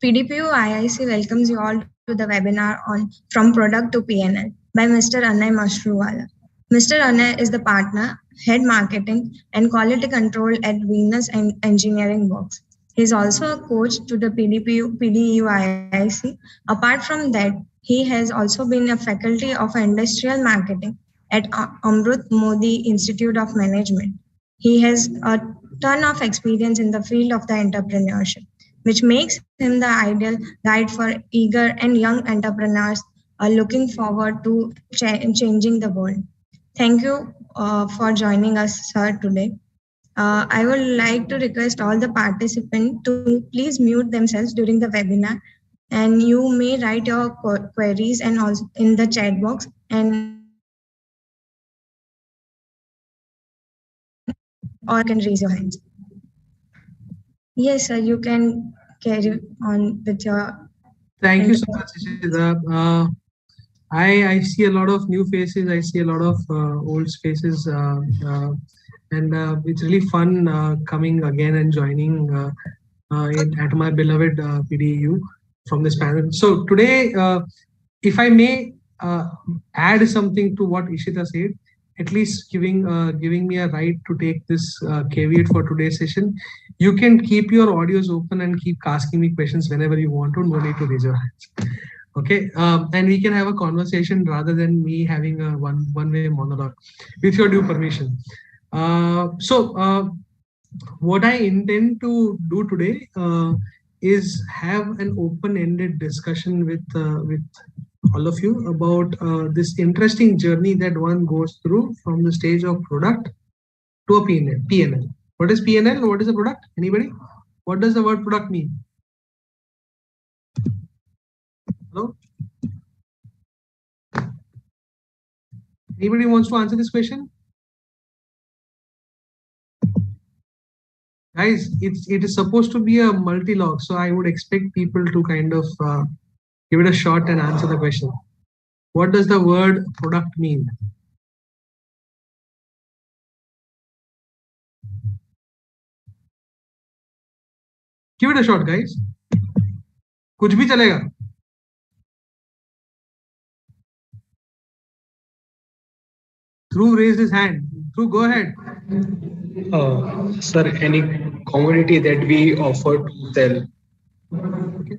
PDPU IIC welcomes you all to the webinar on From Product to PnL by Mr. Anay Mashruwala. Mr. Anay is the partner, head marketing and quality control at Venus Engineering Works. He is also a coach to the PDEU IIC. Apart from that, he has also been a faculty of industrial marketing at Amrut Modi Institute of Management. He has a ton of experience in the field of the entrepreneurship, which makes him the ideal guide for eager and young entrepreneurs looking forward to changing the world. Thank you for joining us, sir, today. I would like to request all the participants to please mute themselves during the webinar, and you may write your queries and also in the chat box, and or you can raise your hands. Yes, sir, you can carry on with your. Thank you so much, Ishita. I see a lot of new faces. I see a lot of old faces, and it's really fun coming again and joining at my beloved PDEU from this panel. So today, if I may add something to what Ishita said, at least giving me a right to take this caveat for today's session. You can keep your audios open and keep asking me questions whenever you want to. No need to raise your hands. Okay, and we can have a conversation rather than me having a one-way monologue, with your due permission. What I intend to do today is have an open-ended discussion with all of you about this interesting journey that one goes through from the stage of product to a PnL. What is PnL? What is a product? Anybody? What does the word product mean? Hello? Anybody wants to answer this question? Guys, it is supposed to be a multi-log, so I would expect people to kind of give it a shot and answer the question. What does the word product mean? Give it a shot, guys. कुछ भी चलेगा. Dhruv raised his hand. Dhruv, go ahead. Sir, any commodity that we offer to sell. Okay.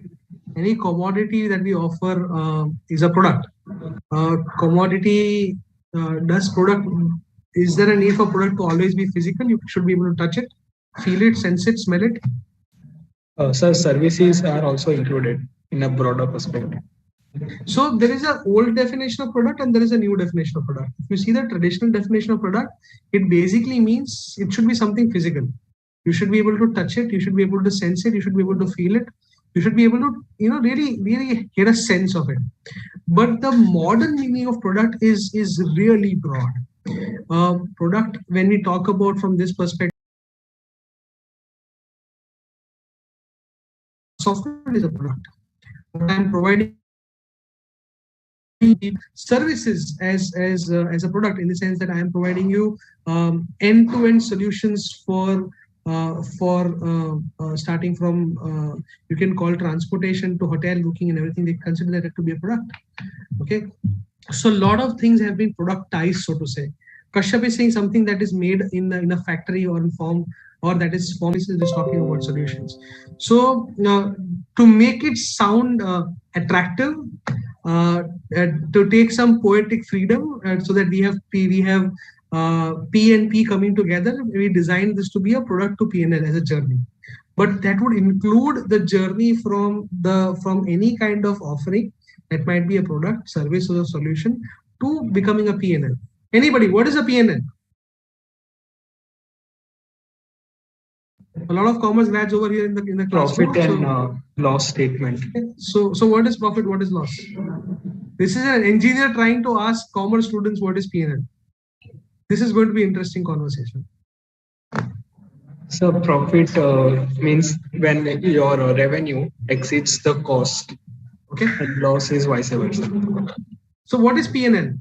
Any commodity that we offer is a product. Commodity is there a need for product to always be physical? You should be able to touch it, feel it, sense it, smell it. Sir, services are also included in a broader perspective. So there is an old definition of product and there is a new definition of product. If you see the traditional definition of product, it basically means it should be something physical. You should be able to touch it. You should be able to sense it. You should be able to feel it. You should be able to, really get a sense of it. But the modern meaning of product is really broad. Product, when we talk about from this perspective, software is a product. I'm providing services as a product, in the sense that I am providing you end-to-end solutions for starting from you can call transportation to hotel booking and everything. They consider that to be a product. Okay, so a lot of things have been productized, so to say. Kashyap is saying something that is made in a factory or in form, or that is form is just talking about solutions. So to make it sound attractive, to take some poetic freedom, so that we have P and P coming together, we designed this to be a product to PnL as a journey. But that would include the journey from any kind of offering that might be a product, service, or a solution to becoming a PnL. Anybody, what is a PnL? A lot of commerce grads over here in the classroom. Profit and loss statement. So what is profit? What is loss? This is an engineer trying to ask commerce students what is PnL. This is going to be interesting conversation. So profit means when your revenue exceeds the cost. Okay. And loss is vice versa. So what is PnL?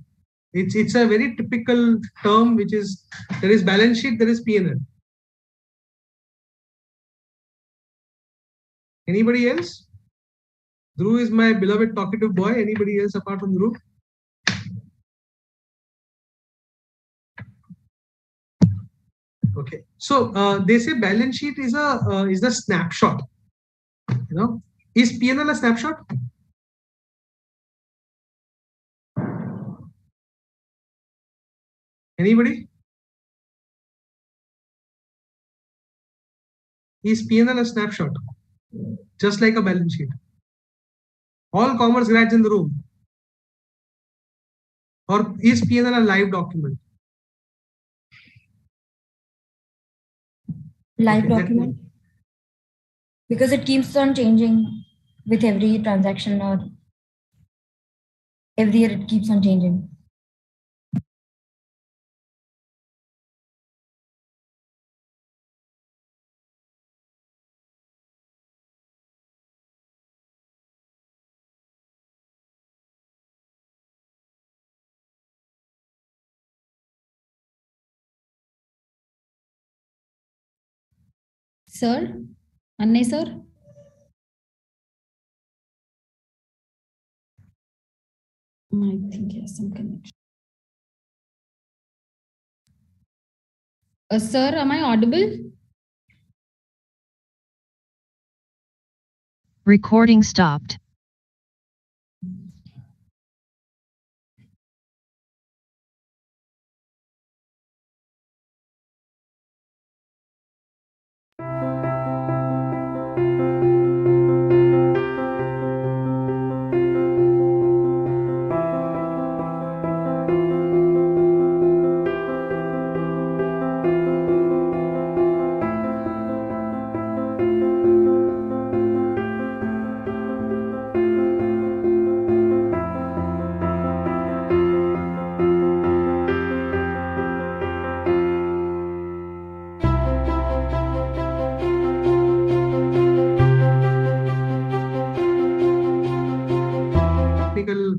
It's a very typical term, which is, there is balance sheet, there is PnL. Anybody else? Dhruv is my beloved talkative boy. Anybody else apart from Dhruv? Okay, so they say balance sheet is a snapshot. You know, is PnL a snapshot? Anybody? Is PnL a snapshot? Just like a balance sheet. All commerce grads in the room. Or is PnL a live document? Live document. Because it keeps on changing with every transaction, or every year it keeps on changing. Sir? Anay sir? I think he has some connection. Sir, am I audible? Recording stopped.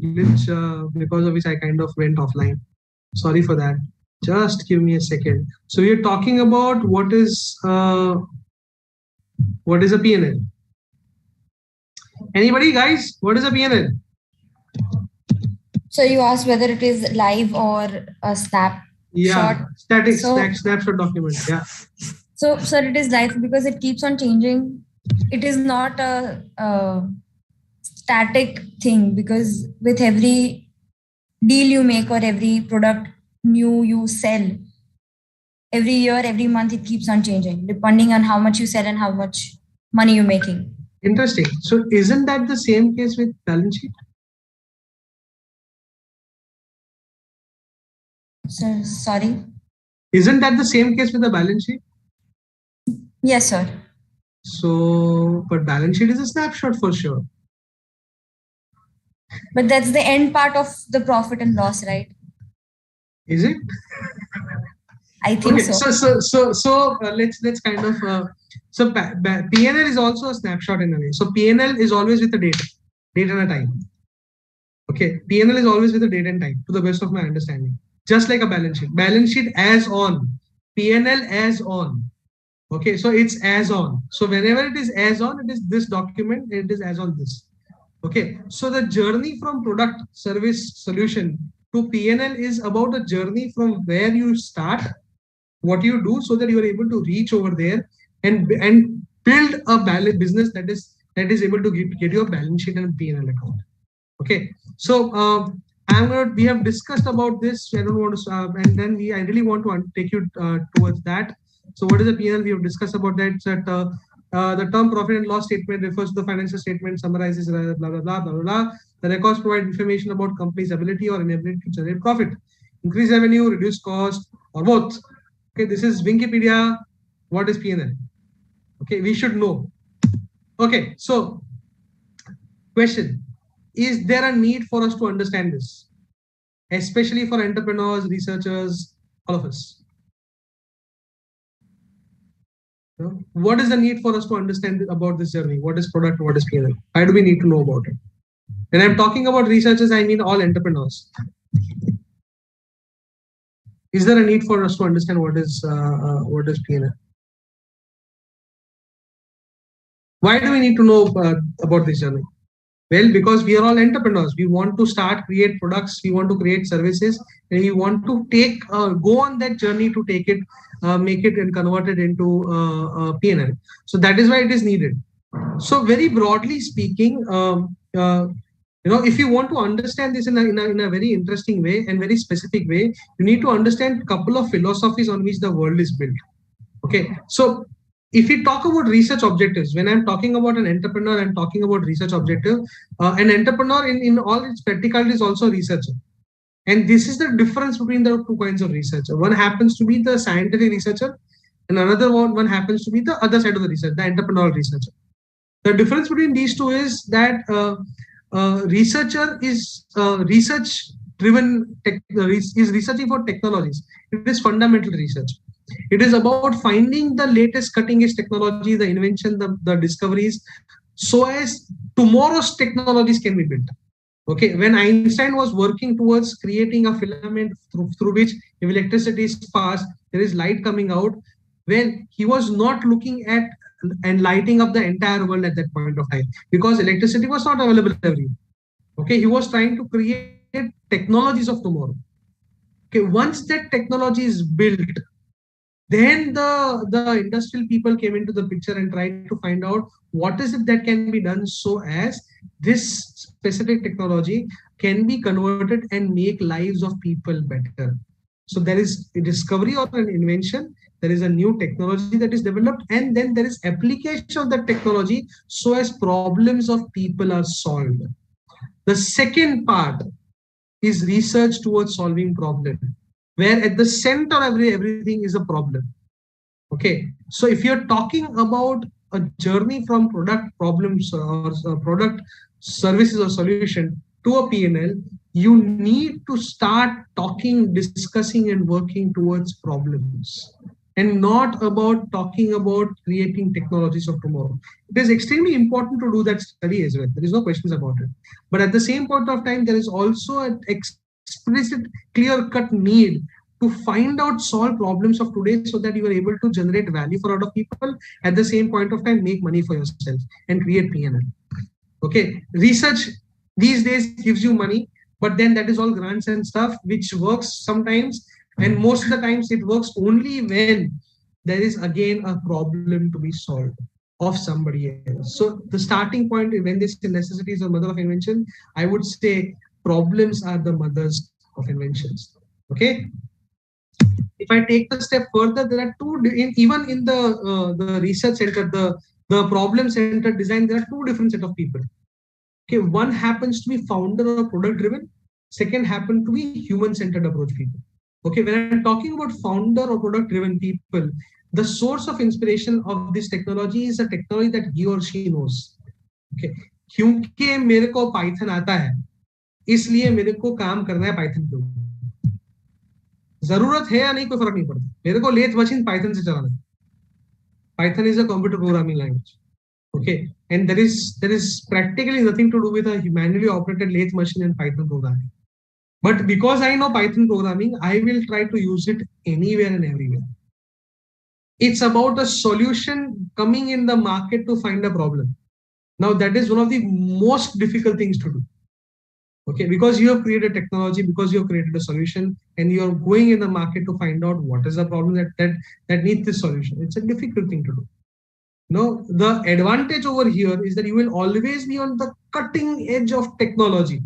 Glitch because of which I kind of went offline. Sorry for that. Just give me a second. So we are talking about what is a PnL. Anybody, guys? What is a PnL? So you asked whether it is live or a snapshot. Yeah, static snapshot document. Yeah. So sir, it is live because it keeps on changing. It is not a static thing, because with every deal you make or every product new you sell, every year, every month, it keeps on changing depending on how much you sell and how much money you're making. Interesting. So isn't that the same case with balance sheet? So sorry. Isn't that the same case with the balance sheet? Yes, sir. So, but balance sheet is a snapshot for sure. But that's the end part of the profit and loss, right? Is it? I think okay, so. Let's kind of PnL is also a snapshot in a way. So PnL is always with the date and a time. Okay, PnL is always with the date and time, to the best of my understanding. Just like a balance sheet. Balance sheet as on, PnL as on. Okay, so it's as on. So whenever it is as on, it is this document, it is as on this. Okay, so the journey from product, service, solution to PnL is about a journey from where you start, what you do, so that you are able to reach over there and build a business that is able to get you a balance sheet and a PnL account. Okay, so we have discussed about this. I don't want to, and then I really want to take you towards that. So what is a PnL? We have discussed about that. The term profit and loss statement refers to the financial statement, summarizes blah, blah, blah, blah, blah, blah. The records provide information about company's ability or inability to generate profit, increase revenue, reduce cost, or both. Okay, this is Wikipedia. What is PnL? Okay, we should know. Okay, so question, is there a need for us to understand this? Especially for entrepreneurs, researchers, all of us. What is the need for us to understand about this journey? What is product? What is PnL? Why do we need to know about it? When I'm talking about researchers, I mean all entrepreneurs. Is there a need for us to understand what is PnL? Why do we need to know about this journey? Well, because we are all entrepreneurs. We want to start, create products, we want to create services, and we want to take, go on that journey to take it, make it and convert it into PnL. So that is why it is needed. So very broadly speaking, if you want to understand this in a very interesting way and very specific way, you need to understand a couple of philosophies on which the world is built. Okay, so if we talk about research objectives, when I'm talking about an entrepreneur, I'm talking about research objective. An entrepreneur in all its practicality is also a researcher. And this is the difference between the two kinds of researcher. One happens to be the scientific researcher, and another one happens to be the other side of the research, the entrepreneurial researcher. The difference between these two is that researcher is research-driven, is researching for technologies. It is fundamental research. It is about finding the latest cutting-edge technology, the invention, the discoveries, so as tomorrow's technologies can be built. Okay, when Einstein was working towards creating a filament through which if electricity is passed, there is light coming out. When he was not looking at and lighting up the entire world at that point of time, because electricity was not available everywhere. Okay, he was trying to create technologies of tomorrow. Okay, once that technology is built, then the industrial people came into the picture and tried to find out what is it that can be done so as this specific technology can be converted and make lives of people better. So there is a discovery or an invention, there is a new technology that is developed, and then there is application of that technology so as problems of people are solved. The second part is research towards solving problem, where at the center of everything is a problem. Okay, so if you're talking about a journey from product problems or product services or solution to a PnL, you need to start talking, discussing, and working towards problems, and not about talking about creating technologies of tomorrow. It is extremely important to do that study as well. There is no questions about it. But at the same point of time, there is also an explicit, clear-cut need to find out, solve problems of today so that you are able to generate value for a lot of people. At the same point of time, make money for yourself and create PnL. Okay, research these days gives you money, but then that is all grants and stuff, which works sometimes, and most of the times it works only when there is again a problem to be solved of somebody else. So the starting point, when they say necessity is the mother of invention, I would say problems are the mothers of inventions. Okay. If I take the step further, there are two, even in the research center, the problem center design, there are two different set of people. Okay, one happens to be founder or product driven. Second happen to be human centered approach people. Okay, when I'm talking about founder or product driven people, the source of inspiration of this technology is a technology that he or she knows. Okay, क्योंकि मेरे को Python आता है, इसलिए मेरे को काम करना है Python पे. जरूरत है या नहीं कोई फर्क नहीं पड़ता, मेरे को लेथ मशीन Python से चलाना है. Python is a computer programming language. Okay, and there is practically nothing to do with a manually operated lathe machine and Python programming. But because I know Python programming, I will try to use it anywhere and everywhere. It's about a solution coming in the market to find a problem. Now that is one of the most difficult things to do. Okay, because you have created technology, because you have created a solution, and you are going in the market to find out what is the problem that needs this solution. It's a difficult thing to do. No, the advantage over here is that you will always be on the cutting edge of technology.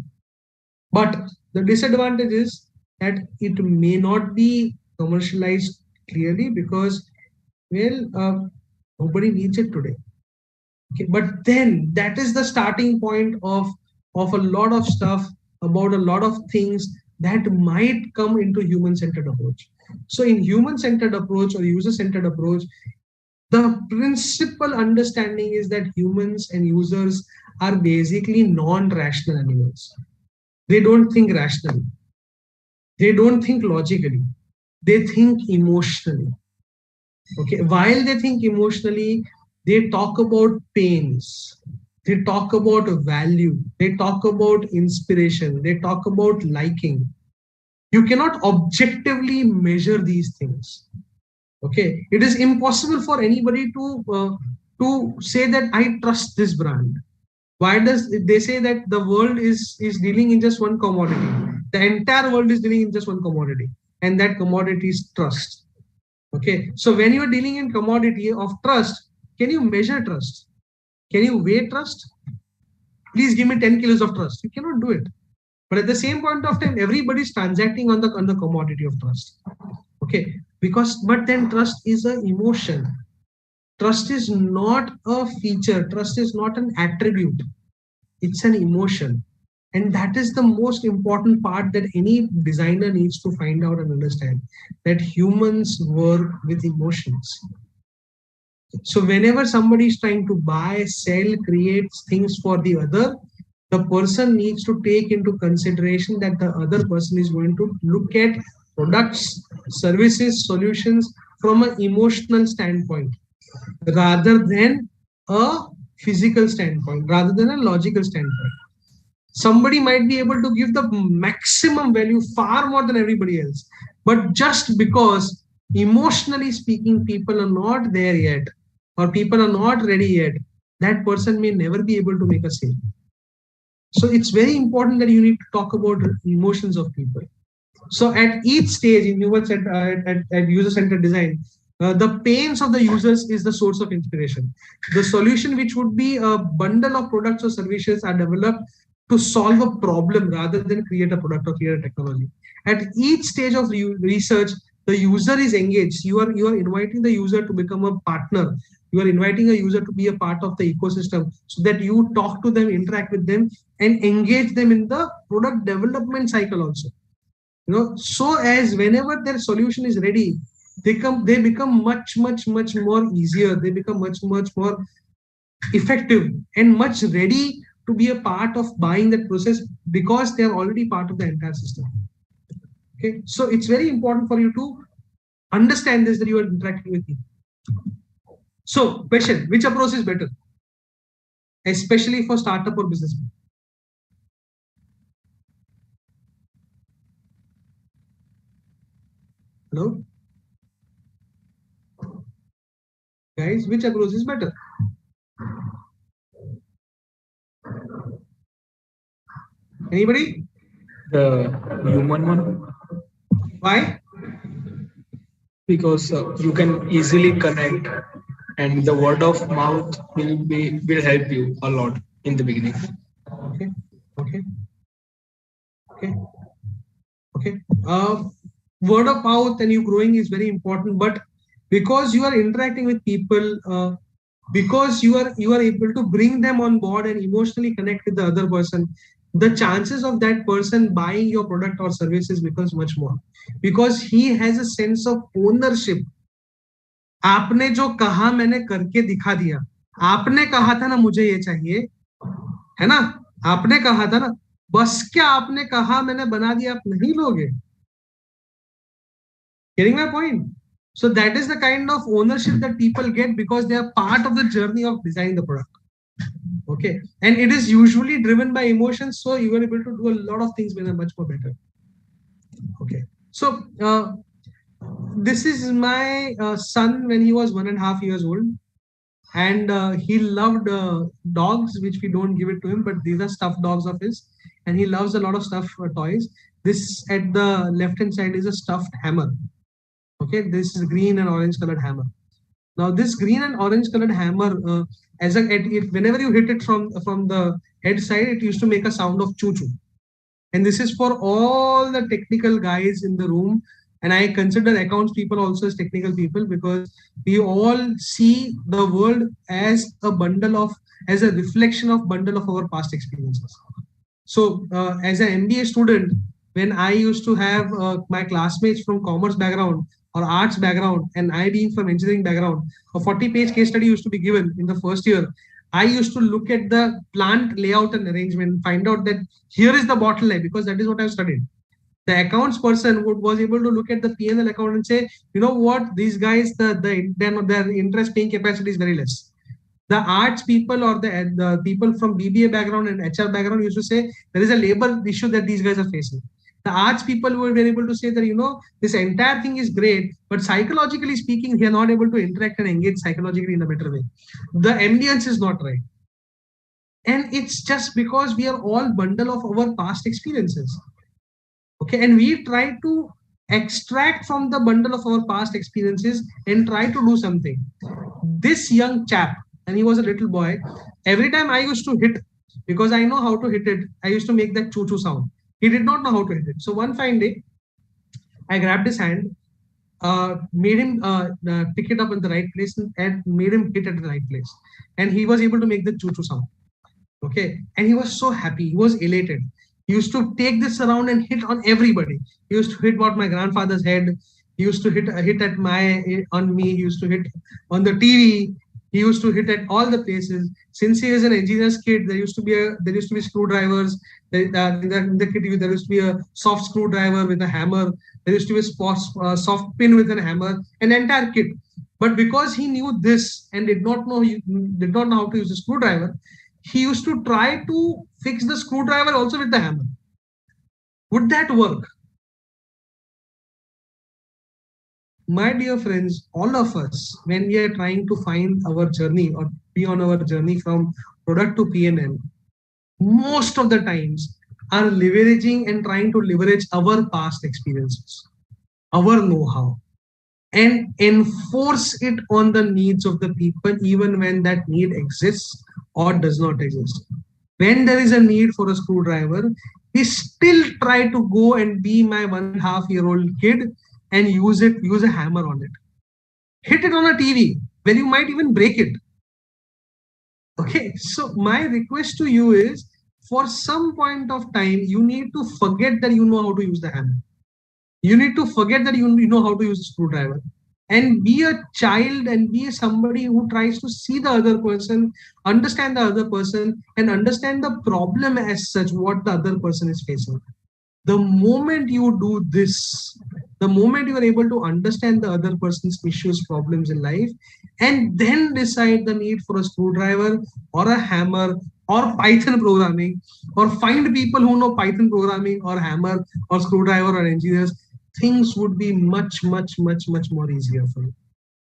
But the disadvantage is that it may not be commercialized clearly because, well, nobody needs it today. Okay, but then that is the starting point of a lot of stuff, about a lot of things that might come into human-centered approach. So in human-centered approach or user-centered approach, the principal understanding is that humans and users are basically non-rational animals. They don't think rationally. They don't think logically. They think emotionally. Okay, while they think emotionally, they talk about pains. They talk about value. They talk about inspiration. They talk about liking. You cannot objectively measure these things. Okay, it is impossible for anybody to say that I trust this brand. Why does they say that the world is dealing in just one commodity? The entire world is dealing in just one commodity, and that commodity is trust. Okay, so when you are dealing in commodity of trust, can you measure trust? Can you weigh trust? Please give me 10 kilos of trust. You cannot do it. But at the same point of time, everybody is transacting on the commodity of trust. Okay, but then trust is an emotion. Trust is not a feature. Trust is not an attribute. It's an emotion. And that is the most important part that any designer needs to find out and understand, that humans work with emotions. So whenever somebody is trying to buy, sell, create things for the other, the person needs to take into consideration that the other person is going to look at products, services, solutions from an emotional standpoint, rather than a physical standpoint, rather than a logical standpoint. Somebody might be able to give the maximum value, far more than everybody else, but just because emotionally speaking people are not there yet, or people are not ready yet, that person may never be able to make a sale. So it's very important that you need to talk about emotions of people. So at each stage in at user-centered design, the pains of the users is the source of inspiration. The solution, which would be a bundle of products or services, are developed to solve a problem rather than create a product or create a technology. At each stage of research, the user is engaged. You are inviting the user to become a partner. You are inviting a user to be a part of the ecosystem, so that you talk to them, interact with them, and engage them in the product development cycle also. So as whenever their solution is ready, they become much more easier. They become much more effective and much ready to be a part of buying that process, because they are already part of the entire system. Okay, so it's very important for you to understand this, that you are interacting with people. So question, which approach is better, especially for startup or business? Hello guys, which approach is better? Anybody? The human one. Why? Because you can easily connect, and the word of mouth will help you a lot in the beginning. Okay. Word of mouth and you growing is very important, but because you are interacting with people, because you are able to bring them on board and emotionally connect with the other person, the chances of that person buying your product or services becomes much more, because he has a sense of ownership. आपने जो कहा मैंने करके दिखा दिया. आपने कहा था ना मुझे ये चाहिए, है ना? आपने कहा था ना, बस क्या आपने कहा मैंने बना दिया, आप नहीं लोगे. Getting my point? So that is the kind of ownership that people get because they are part of the journey of designing the product. Okay, and it is usually driven by emotions, so you are able to do a lot of things with a much more better. Okay, so this is my son when he was 1.5 years old, and he loved dogs, which we don't give it to him, but these are stuffed dogs of his, and he loves a lot of stuffed toys. This at the left hand side is a stuffed hammer. Okay, this is green and orange colored hammer. Now this green and orange colored hammer, whenever you hit it from the head side, it used to make a sound of choo choo. And this is for all the technical guys in the room. And I consider accounts people also as technical people, because we all see the world as a reflection of bundle of our past experiences. So as an MBA student, when I used to have my classmates from commerce background or arts background, and I being from engineering background, a 40-page case study used to be given in the first year. I used to look at the plant layout and arrangement, find out that here is the bottleneck, because that is what I've studied. The accounts person was able to look at the PnL account and say, you know what, these guys, their interest paying capacity is very less. The arts people or the people from BBA background and HR background used to say there is a labor issue that these guys are facing. The arts people were able to say that, this entire thing is great, but psychologically speaking, they are not able to interact and engage psychologically in a better way. The ambience is not right. And it's just because we are all bundle of our past experiences. Okay, and we try to extract from the bundle of our past experiences and try to do something. This young chap, and he was a little boy, every time I used to hit, because I know how to hit it, I used to make that choo choo sound. He did not know how to hit it. So one fine day, I grabbed his hand, made him pick it up in the right place, and made him hit at the right place. And he was able to make the choo choo sound. Okay, and he was so happy, he was elated. He used to take this around and hit on everybody. He used to hit on my grandfather's head. He used to hit at on me. He used to hit on the TV. He used to hit at all the places. Since he is an engineer's kid, there used to be screwdrivers. In the kit, there used to be a soft screwdriver with a hammer. There used to be a soft pin with a hammer, an entire kit. But because he knew this and did not know how to use a screwdriver, he used to try to fix the screwdriver also with the hammer. Would that work? My dear friends, all of us, when we are trying to find our journey or be on our journey from product to PnL, most of the times are leveraging and trying to leverage our past experiences, our know-how, and enforce it on the needs of the people, even when that need exists or does not exist. When there is a need for a screwdriver, we still try to go and be my 1.5-year-old kid and use a hammer on it. Hit it on a TV where you might even break it. Okay, so my request to you is, for some point of time, you need to forget that you know how to use the hammer. You need to forget that you know how to use a screwdriver, and be a child and be somebody who tries to see the other person, understand the other person, and understand the problem as such, what the other person is facing. The moment you do this, the moment you are able to understand the other person's issues, problems in life, and then decide the need for a screwdriver or a hammer or Python programming, or find people who know Python programming or hammer or screwdriver or engineers, things would be much more easier for you.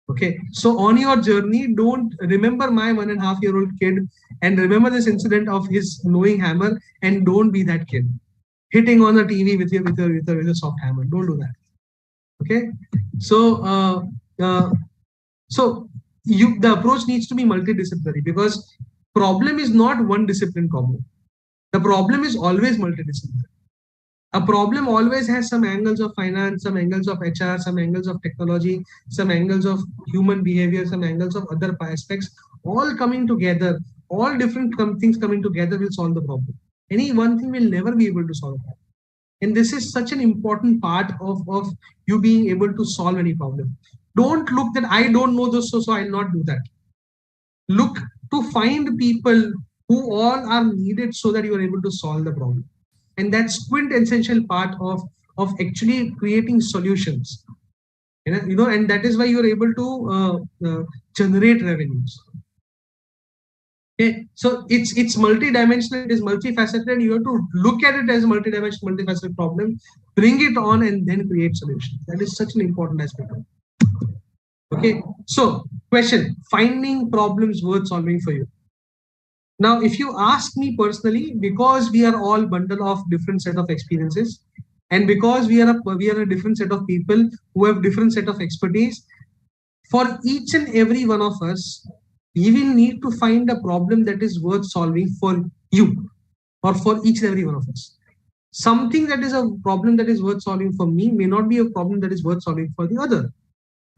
Okay, so on your journey, don't remember my 1.5-year-old kid and remember this incident of his knowing hammer, and don't be that kid hitting on the TV with a soft hammer. Don't do that. Okay, so the approach needs to be multidisciplinary, because problem is not one discipline problem. The problem is always multidisciplinary. A problem always has some angles of finance, some angles of HR, some angles of technology, some angles of human behavior, some angles of other aspects, all coming together, all different things coming together will solve the problem. Any one thing will never be able to solve that. And this is such an important part of you being able to solve any problem. Don't look that I don't know this, so I'll not do that. Look to find people who all are needed so that you are able to solve the problem. And that's quintessential part of actually creating solutions. And that is why you are able to generate revenues. Okay, so it's multi-dimensional, it is multifaceted. You have to look at it as a multi-dimensional, multifaceted problem, bring it on, and then create solutions. That is such an important aspect of it. Okay, so question: finding problems worth solving for you. Now, if you ask me personally, because we are all bundle of different set of experiences, and because we are a different set of people who have different set of expertise, for each and every one of us, we will need to find a problem that is worth solving for you, or for each and every one of us. Something that is a problem that is worth solving for me may not be a problem that is worth solving for the other.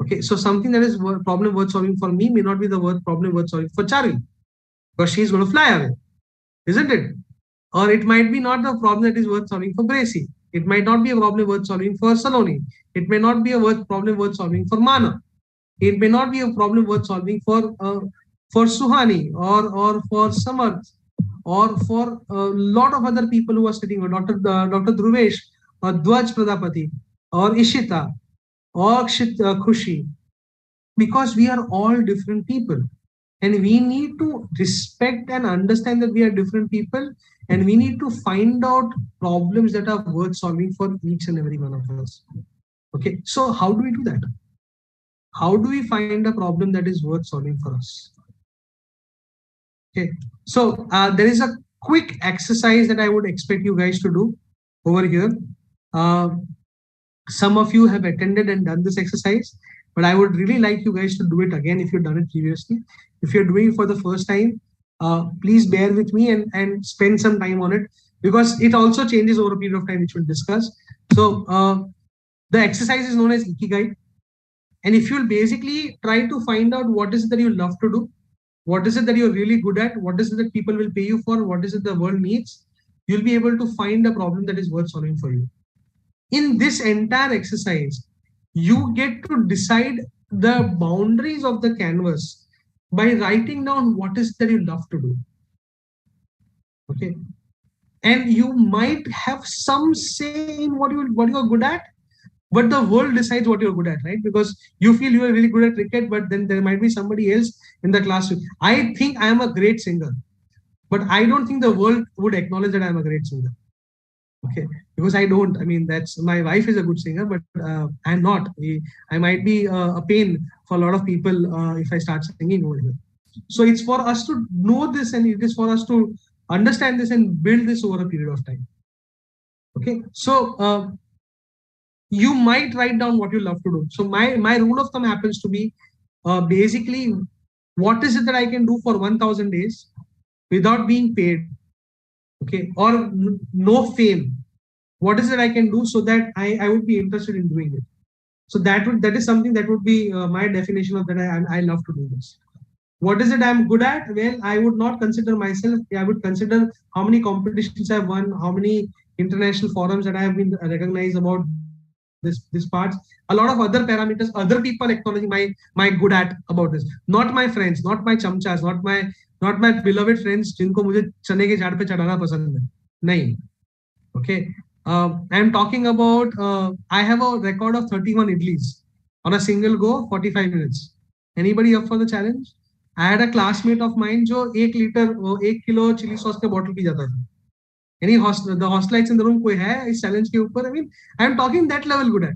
Okay, so something that is a problem worth solving for me may not be the problem worth solving for Charlie, because she's going to fly away, isn't it? Or it might be not the problem that is worth solving for Gracie. It might not be a problem worth solving for Saloni. It may not be a problem worth solving for Mana. It may not be a problem worth solving for Suhani or for Samarth, or for a lot of other people who are sitting here, Dr. Dhruvesh, or Dwaj Pradapati, or Ishita, or Khushi, because we are all different people. And we need to respect and understand that we are different people, and we need to find out problems that are worth solving for each and every one of us. Okay, so how do we do that? How do we find a problem that is worth solving for us? Okay, so there is a quick exercise that I would expect you guys to do over here. Some of you have attended and done this exercise, but I would really like you guys to do it again if you've done it previously. If you're doing it for the first time, please bear with me and spend some time on it, because it also changes over a period of time, which we'll discuss. So the exercise is known as Ikigai. And if you'll basically try to find out what is it that you love to do, what is it that you're really good at, what is it that people will pay you for, what is it the world needs, you'll be able to find a problem that is worth solving for you. In this entire exercise, you get to decide the boundaries of the canvas by writing down what is that you love to do. Okay. And you might have some say in what you're good at, but the world decides what you're good at, right? Because you feel you are really good at cricket, but then there might be somebody else in the class. I think I am a great singer, but I don't think the world would acknowledge that I'm a great singer. Okay, because I don't. I mean, that's my wife is a good singer, but I'm not. I might be a pain for a lot of people if I start singing over here. So it's for us to know this, and it is for us to understand this and build this over a period of time. Okay, so you might write down what you love to do. So my rule of thumb happens to be basically, what is it that I can do for 1,000 days without being paid? Okay, or no fame. What is it I can do so that I would be interested in doing it? So that is something that would be my definition of that. I love to do this. What is it I'm good at? Well, I would not consider myself. I would consider how many competitions I've won, how many international forums that I have been recognized about this part. A lot of other parameters, other people acknowledging my good at about this. Not my friends, not my chamchas, not my beloved friends जिनको मुझे चने के झाड़ पे चढ़ाना पसंद है. नहीं. Okay. I'm talking about I have a record of 31 idlis on a single go, 45 minutes. Anybody up for the challenge? I had a classmate of mine जो 1 kilo chili sauce के bottle पी जाता था. Any the hostelites in the room कोई है इस challenge के ऊपर? I mean, I'm talking that level good at.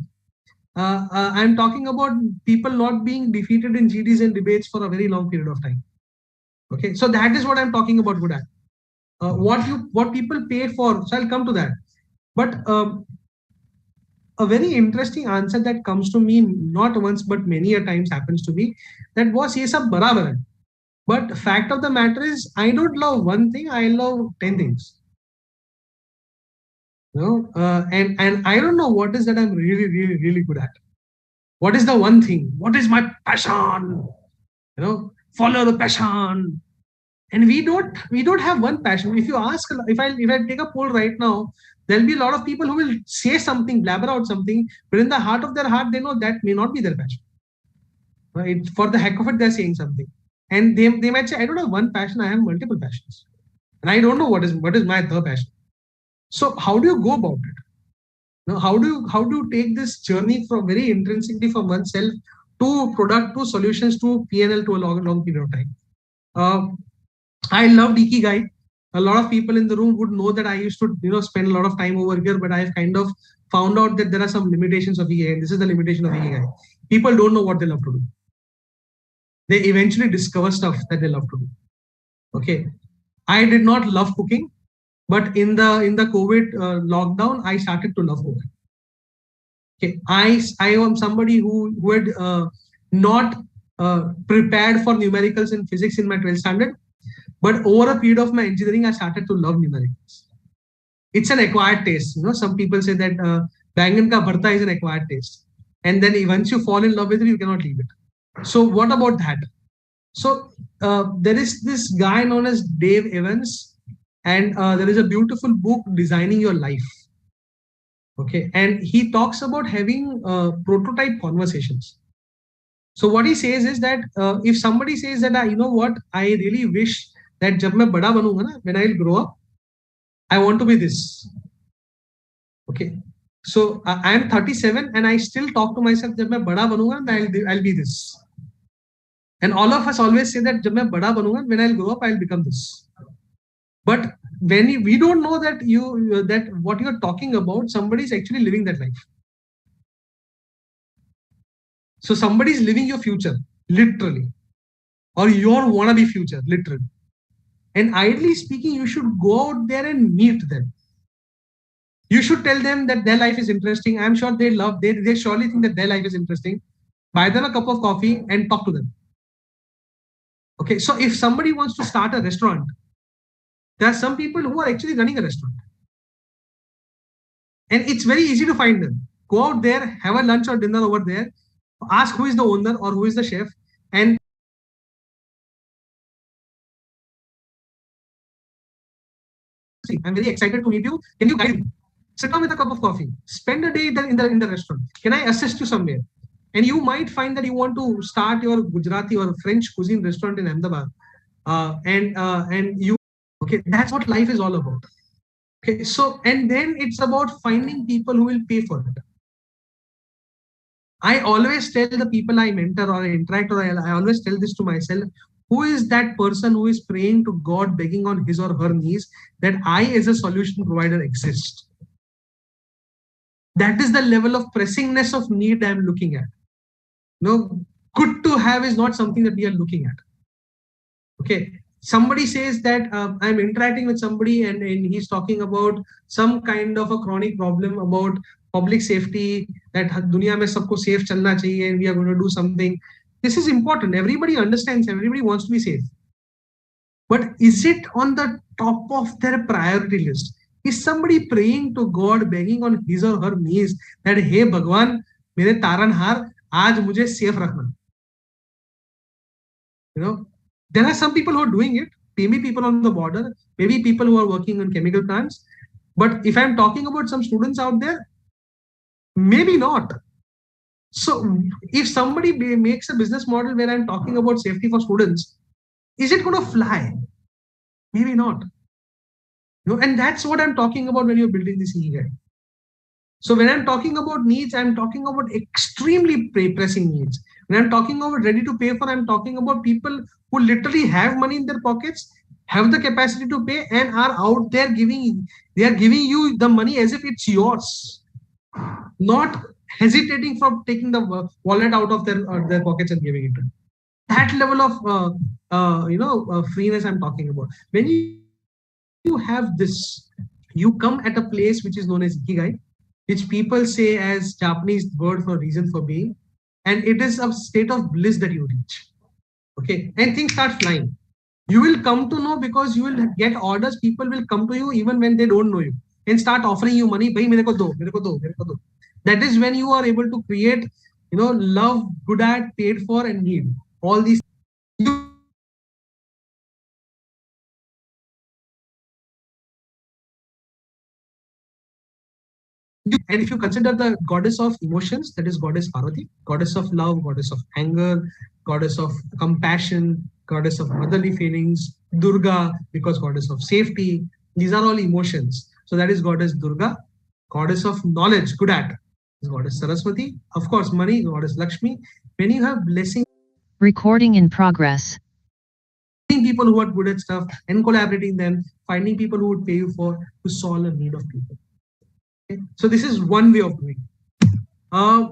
I'm talking about people not being defeated in GDs and debates for a very long period of time. Okay, so that is what I'm talking about good at. What people pay for, so I'll come to that. But a very interesting answer that comes to me not once but many a times happens to be that boss ye sab barabar hai. But fact of the matter is I don't love one thing, I love 10 things. You know, and I don't know what is that I'm really good at. What is the one thing? What is my passion? You know, follow the passion. And we don't have one passion. If you ask, if I take a poll right now, there'll be a lot of people who will say something, blabber out something, but in the heart of their heart, they know that may not be their passion. Right? For the heck of it, they're saying something. And they might say, I don't have one passion, I have multiple passions. And I don't know what is my third passion. So how do you go about it? Now, how do you take this journey from very intrinsically from oneself to product, to solutions, to PnL to a long period of time? I loved Ikigai. A lot of people in the room would know that I used to, spend a lot of time over here, but I've kind of found out that there are some limitations of Ikigai. This is the limitation of Ikigai. People don't know what they love to do. They eventually discover stuff that they love to do. Okay. I did not love cooking, but in the COVID lockdown, I started to love cooking. Okay. I am somebody who had not prepared for numericals and physics in my 12th standard. But over a period of my engineering, I started to love numericals. It's an acquired taste. Some people say that bangan ka bharta is an acquired taste. And then once you fall in love with it, you cannot leave it. So what about that? So there is this guy known as Dave Evans, and there is a beautiful book, Designing Your Life. Okay, and he talks about having prototype conversations. So what he says is that if somebody says that, you know what, I really wish that जब मैं बड़ा बनूंगा ना, when I'll grow up, I want to be this. Okay, so I am 37 and I still talk to myself जब मैं बड़ा बनूंगा, I'll be this. And all of us always say that जब मैं बड़ा बनूंगा, when I'll grow up, I'll become this. But when we don't know that that what you're talking about, somebody is actually living that life. So somebody is living your future, literally, or your wannabe future, literally. And ideally speaking, you should go out there and meet them. You should tell them that their life is interesting. I'm sure they surely think that their life is interesting. Buy them a cup of coffee and talk to them. Okay, so if somebody wants to start a restaurant, there are some people who are actually running a restaurant. And it's very easy to find them. Go out there, have a lunch or dinner over there, ask who is the owner or who is the chef, and I'm very excited to meet you. Can you guide me? Sit down with a cup of coffee. Spend a day in the restaurant. Can I assist you somewhere? And you might find that you want to start your Gujarati or French cuisine restaurant in Ahmedabad. Okay, that's what life is all about. Okay, so, and then it's about finding people who will pay for it. I always tell the people I mentor or I interact, or I always tell this to myself, who is that person who is praying to God, begging on his or her knees that I as a solution provider exist? That is the level of pressingness of need I'm looking at. No, good to have is not something that we are looking at. Okay, somebody says that I'm interacting with somebody and he's talking about some kind of a chronic problem about public safety, that dunya mein sabko safe chalna chahiye and we are going to do something. This is important. Everybody understands, everybody wants to be safe. But is it on the top of their priority list? Is somebody praying to God, begging on his or her knees that, hey Bhagwan, mere taranhar, aaj mujhe safe rakhna? You know, there are some people who are doing it, maybe people on the border, maybe people who are working on chemical plants. But if I'm talking about some students out there, maybe not. So if somebody makes a business model where I'm talking about safety for students, is it going to fly? Maybe not. You know, and that's what I'm talking about when you're building this EE. So when I'm talking about needs, I'm talking about extremely pressing needs. When I'm talking about ready to pay for, I'm talking about people who literally have money in their pockets, have the capacity to pay, and are out there giving you the money as if it's yours, not hesitating from taking the wallet out of their pockets and giving it to them. That level of freeness I'm talking about. When you have this, you come at a place which is known as Ikigai, which people say as Japanese word for reason for being, and it is a state of bliss that you reach. Okay, and things start flying. You will come to know because you will get orders. People will come to you even when they don't know you and start offering you money. Bhai, mere ko do, mere ko do, mere ko do. That is when you are able to create, love, good at, paid for, and need. All these. And if you consider the goddess of emotions, that is goddess Parvati, goddess of love, goddess of anger, goddess of compassion, goddess of motherly feelings, Durga, because goddess of safety. These are all emotions. So that is goddess Durga, goddess of knowledge, good at, is goddess Saraswati. Of course, money, goddess Lakshmi. When you have blessing. Recording in progress. People who are good at stuff and collaborating them, finding people who would pay you to solve a need of people. Okay? So this is one way of doing it.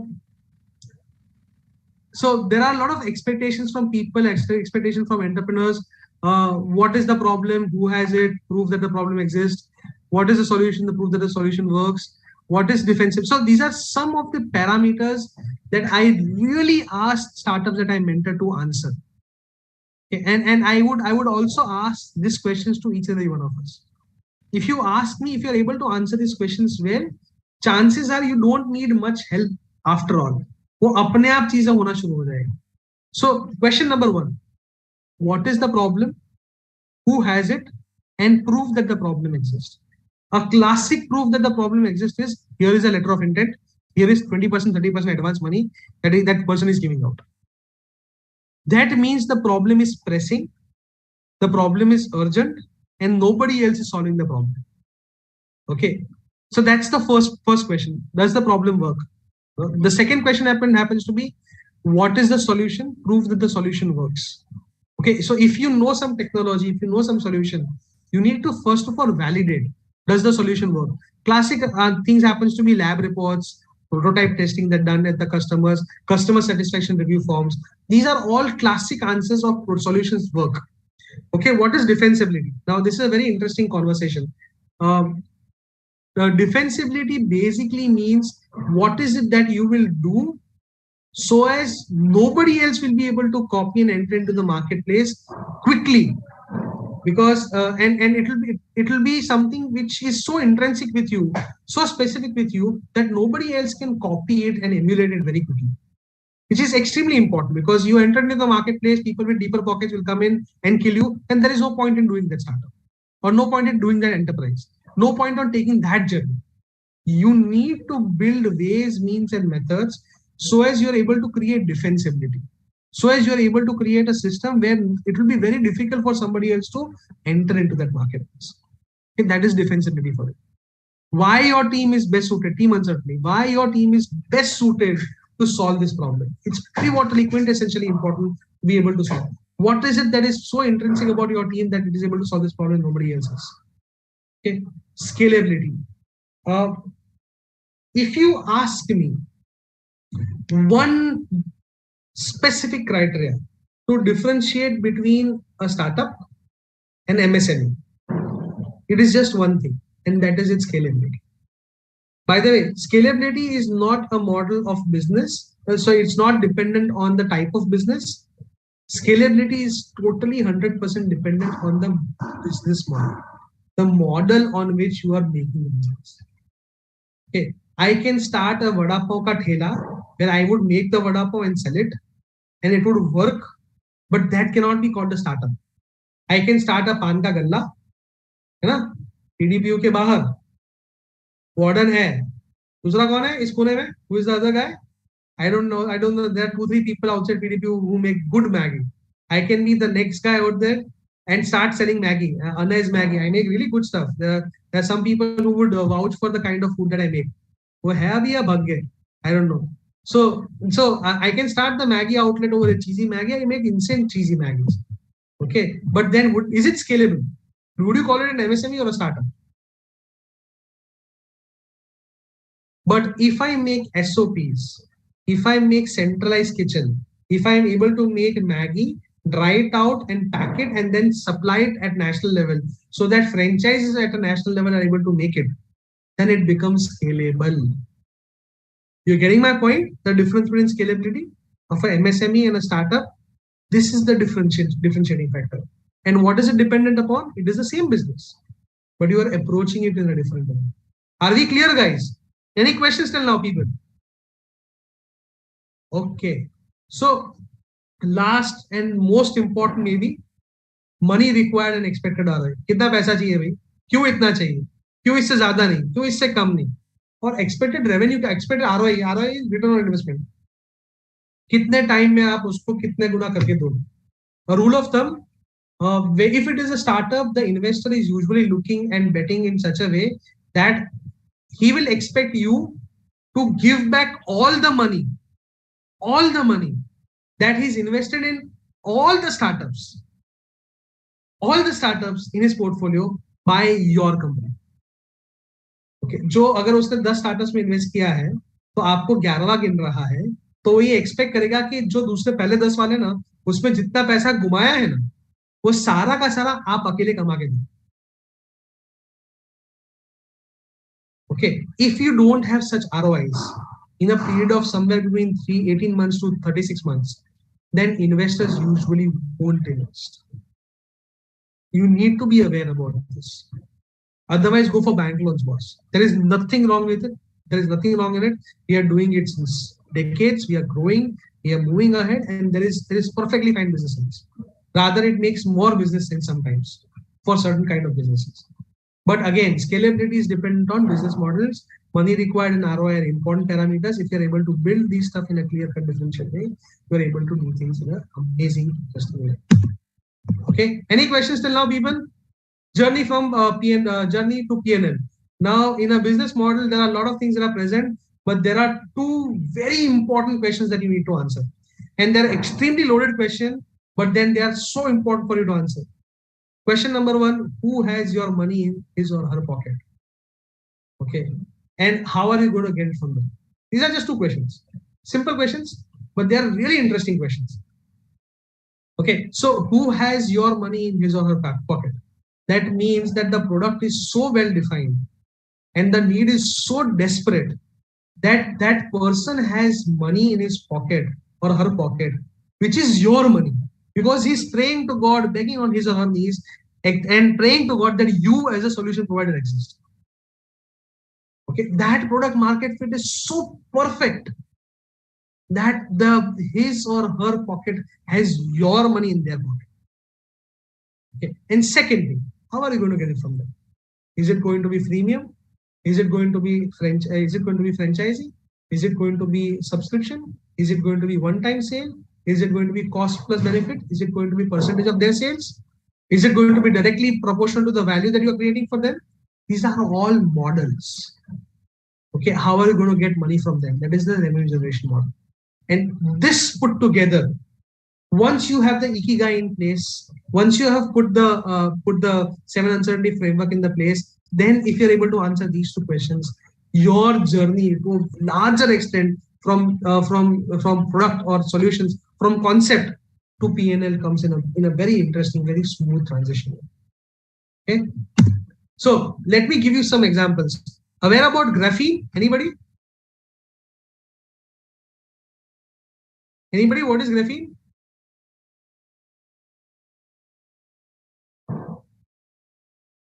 So there are a lot of expectations from people, expectations from entrepreneurs. What is the problem? Who has it? Prove that the problem exists. What is the solution? The proof that the solution works. What is defensive? So these are some of the parameters that I really ask startups that I mentor to answer. Okay? And I would also ask these questions to each and every one of us. If you ask me, if you're able to answer these questions well, chances are you don't need much help after all. वो अपने आप चीजें होना शुरू हो जाएगा. So question number 1, what is the problem? Who has it? And prove that the problem exists. A classic proof that the problem exists is, here is a letter of intent. Here is 20%, 30% advance money that person is giving out. That means the problem is pressing, the problem is urgent, and nobody else is solving the problem. Okay, so that's the first question. Does the problem work? The second question happens to be, what is the solution? Prove that the solution works. Okay, so if you know some technology, if you know some solution, you need to first of all validate, does the solution work? Classic things happens to be lab reports, prototype testing that done at the customer satisfaction review forms. These are all classic answers of solutions work. Okay, what is defensibility? Now, this is a very interesting conversation. Defensibility basically means what is it that you will do so as nobody else will be able to copy and enter into the marketplace quickly, because and it'll be something which is so intrinsic with you, so specific with you, that nobody else can copy it and emulate it very quickly, which is extremely important, because you enter into the marketplace, people with deeper pockets will come in and kill you, and there is no point in doing that startup, or no point in doing that enterprise, no point on taking that journey. You need to build ways, means, and methods so as you're able to create defensibility, so as you're able to create a system where it will be very difficult for somebody else to enter into that marketplace. Okay, that is defensibility for it. Why your team is best suited, team uncertainty, why your team is best suited to solve this problem. It's pivotally, quintessentially important to be able to solve. What is it that is so intrinsic about your team that it is able to solve this problem nobody else is? Okay, scalability. If you ask me one specific criteria to differentiate between a startup and MSME, it is just one thing, and that is its scalability. By the way, scalability is not a model of business, so it's not dependent on the type of business. Scalability is totally 100% dependent on the business model, the model on which you are making business. Okay, I can start a vada pav ka thela where I would make the vada pav and sell it, and it would work, but that cannot be called a startup. I can start a pan ka galla, है ना, PDPU के बाहर, warden है, दूसरा कौन है इस कोने में, who is the other guy? I don't know. There are 2-3 people outside PDPU who make good Maggie. I can be the next guy out there and start selling Maggie. Anay's Maggie. I make really good stuff. There are some people who would vouch for the kind of food that I make. वो है अभी या भाग गए? I don't know. So I can start the Maggie outlet over a cheesy Maggie. I make insane cheesy Maggies. Okay, but then is it scalable? Would you call it an MSME or a startup? But if I make SOPs, if I make centralized kitchen, if I'm able to make Maggie, dry it out and pack it and then supply it at national level so that franchises at a national level are able to make it, then it becomes scalable. You're getting my point? The difference between scalability of an MSME and a startup, this is the differentiating factor. And what is it dependent upon? It is the same business, but you are approaching it in a different way. Are we clear, guys? Any questions till now, people? Okay. So last and most important maybe, money required and expected ROI. कितना पैसा चाहिए भाई? क्यों इतना चाहिए? क्यों इससे ज्यादा नहीं? क्यों इससे कम नहीं? और expected revenue का expected ROI is return on investment. कितने टाइम में आप उसको कितने गुना करके दोगे? A rule of thumb, if it is a startup, the investor is usually looking and betting in such a way that he will expect you to give back all the money that he's invested in all the startups in his portfolio by your company. Okay, जो अगर उसने 10 startups में invest किया है तो आपको 11वां गिन रहा है, तो ये एक्सपेक्ट करेगा कि जो दूसरे पहले 10 वाले ना, उसमें जितना पैसा घुमाया है ना, वो सारा का सारा आप अकेले कमा के दो. Okay, if you don't have such ROIs in a period of somewhere between 18 months to 36 months, then investors usually won't invest. You need to be aware about this. Otherwise, go for bank loans, boss. There is nothing wrong with it. There is nothing wrong in it. We are doing it since decades. We are growing. We are moving ahead, and there is perfectly fine business sense. Rather, it makes more business sense sometimes for certain kind of businesses. But again, scalability is dependent on business models. Money required and ROI are important parameters. If you're able to build these stuff in a clear-cut differential way, you're able to do things in an amazing, interesting way. Okay. Any questions till now, people? Journey from journey to PnL. Now, in a business model, there are a lot of things that are present, but there are two very important questions that you need to answer. And they're extremely loaded questions, but then they are so important for you to answer. Question number 1, who has your money in his or her pocket? Okay. And how are you going to get it from them? These are just two questions. Simple questions, but they are really interesting questions. Okay, so who has your money in his or her back pocket? That means that the product is so well defined and the need is so desperate that that person has money in his pocket or her pocket, which is your money, because he's praying to God, begging on his or her knees, and praying to God that you as a solution provider exist. Okay, that product market fit is so perfect that his or her pocket has your money in their pocket. Okay. And secondly, how are you going to get it from them? Is it going to be freemium? Is it going to be Is it going to be franchising? Is it going to be subscription? Is it going to be one-time sale? Is it going to be cost plus benefit? Is it going to be percentage of their sales? Is it going to be directly proportional to the value that you are creating for them? These are all models. Okay, how are you going to get money from them? That is the revenue generation model. And this put together, once you have the ikigai in place, once you have put the 7 uncertainty framework in the place, then if you're able to answer these two questions, your journey to a larger extent from product or solutions, from concept to PnL comes in a very interesting, very smooth transition. Okay, so let me give you some examples. Aware about graphene? Anybody? Anybody? What is graphene?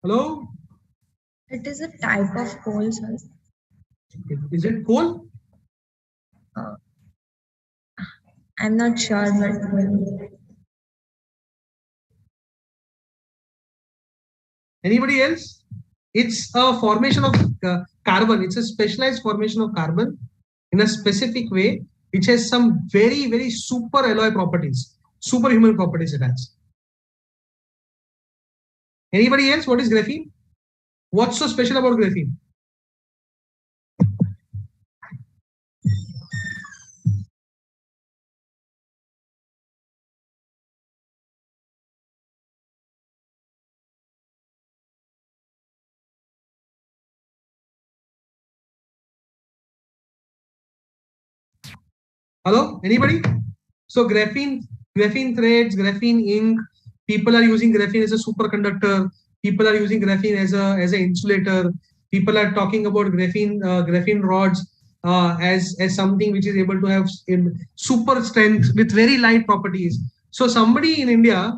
Hello? It is a type of coal, sir. Is it coal? I'm not sure, but anybody else? It's a formation of carbon. It's a specialized formation of carbon in a specific way, which has some very, very super alloy properties, superhuman properties it has. Anybody else? What is graphene? What's so special about graphene? Hello? Anybody? So graphene threads, graphene ink, people are using graphene as a superconductor, people are using graphene as an insulator, people are talking about graphene rods as something which is able to have super strength with very light properties. So somebody in India,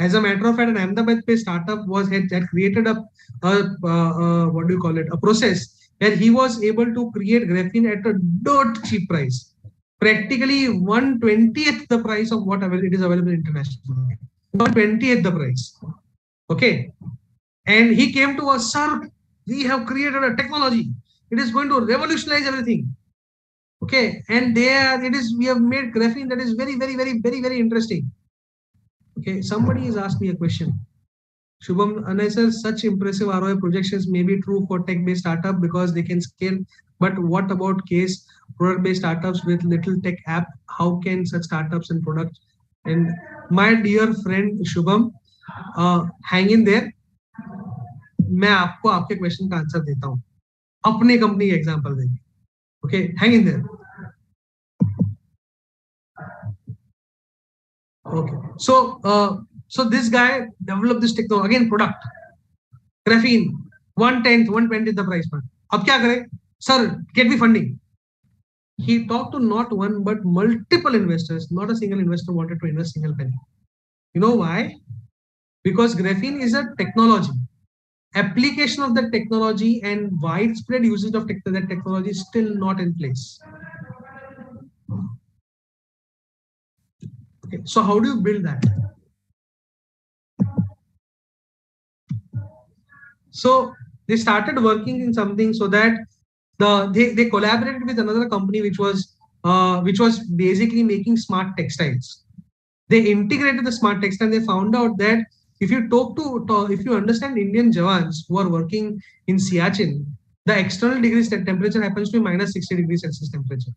as a matter of fact, an Ahmedabad-based startup had created a what do you call it, a process where he was able to create graphene at a dirt cheap price. Practically 1/20th the price of what it is available internationally. 1/20th the price. Okay. And he came to us, sir, we have created a technology. It is going to revolutionize everything. Okay. And we have made graphene that is very, very, very, very, very interesting. Okay. Somebody has asked me a question. Shubham, Anay sir, such impressive ROI projections may be true for tech-based startup because they can scale. But what about case product-based startups with little tech app? How can such startups and products? And my dear friend Shubham, hang in there. मैं आपको आपके question का answer देता हूँ अपने company example देंगे. Okay, hang in there. Okay, so this guy developed this technology, again product, graphene, 1/10, 1/20 the price. अब क्या करे? Sir, get me funding. He talked to not one but multiple investors. Not a single investor wanted to invest single penny. You know why? Because graphene is a technology. Application of that technology and widespread usage of that technology is still not in place. Okay, so how do you build that? So they started working in something so that they collaborated with another company which was basically making smart textiles. They integrated the smart textile. They found out that if you understand Indian Jawans who are working in Siachen, the external degrees temperature happens to be -60 degrees Celsius temperature,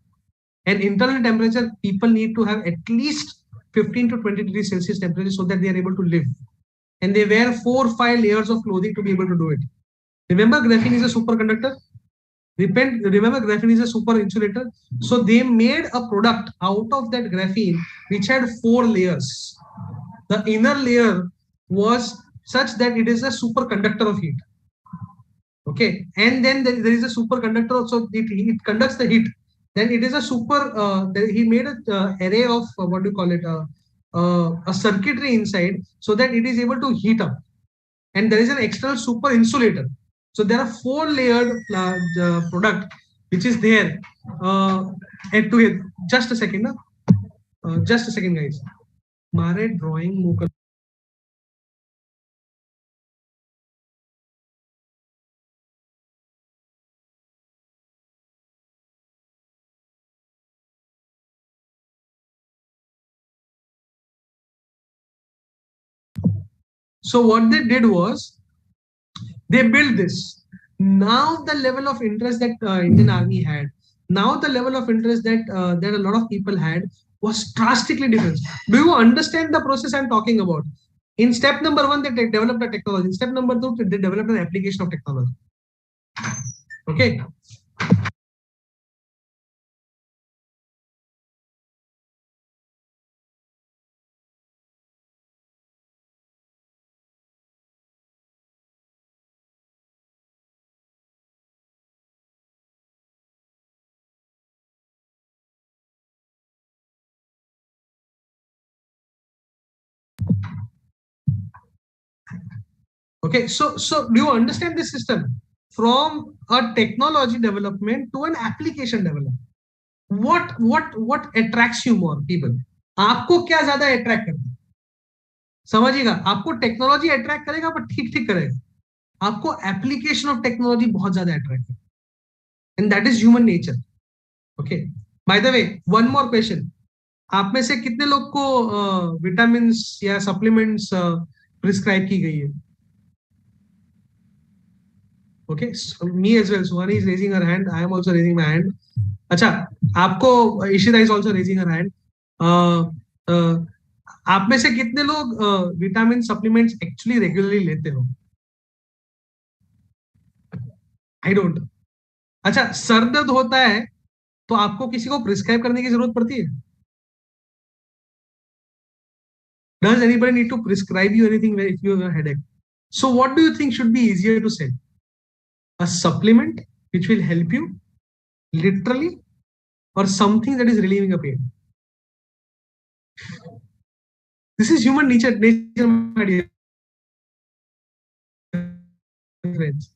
and internal temperature people need to have at least 15 to 20 degrees Celsius temperature so that they are able to live. And they wear 4 or 5 layers of clothing to be able to do it. Remember, graphene is a superconductor. Remember, graphene is a super insulator. So they made a product out of that graphene which had 4 layers. The inner layer was such that it is a superconductor of heat. Okay, and then there is a superconductor, so it conducts the heat. Then it is a he made a array of what do you call it, a circuitry inside, so that it is able to heat up. And there is an external super insulator. So there are 4 layered product which is there. And to it, just a second, guys. Mare drawing. So what they did was they built this. Now the level of interest that Indian Army had, now the level of interest that that a lot of people had was drastically different. Do you understand the process I'm talking about? In step number 1, they developed a technology. In step number 2, they developed an application of technology. Okay. Okay, so do you understand this system? From a technology development to an application development. What attracts you more, people? आपको क्या ज्यादा attract करता है? समझिएगा, आपको technology attract करेगा पर ठीक ठीक करेगा, आपको एप्लीकेशन ऑफ टेक्नोलॉजी बहुत ज्यादा अट्रैक्ट करेगा, and that is human nature. Okay, by the way, one more question. आप में से कितने लोग को विटामिन या सप्लीमेंट्स प्रिस्क्राइब की गई है? Okay, so me as well. Suhani is raising her hand. I am also raising my hand. अच्छा, आपको Ishita is also raising her hand. आप में से कितने लोग विटामिन सप्लीमेंट्स एक्चुअली रेगुलरली लेते हो? I don't. अच्छा, सर दर्द होता है तो आपको किसी को प्रिस्क्राइब करने की जरूरत पड़ती है? Does anybody need to prescribe you anything if you have a headache? So what do you think should be easier to sell? A supplement which will help you literally, or something that is relieving a pain? This is human nature, my dear friends.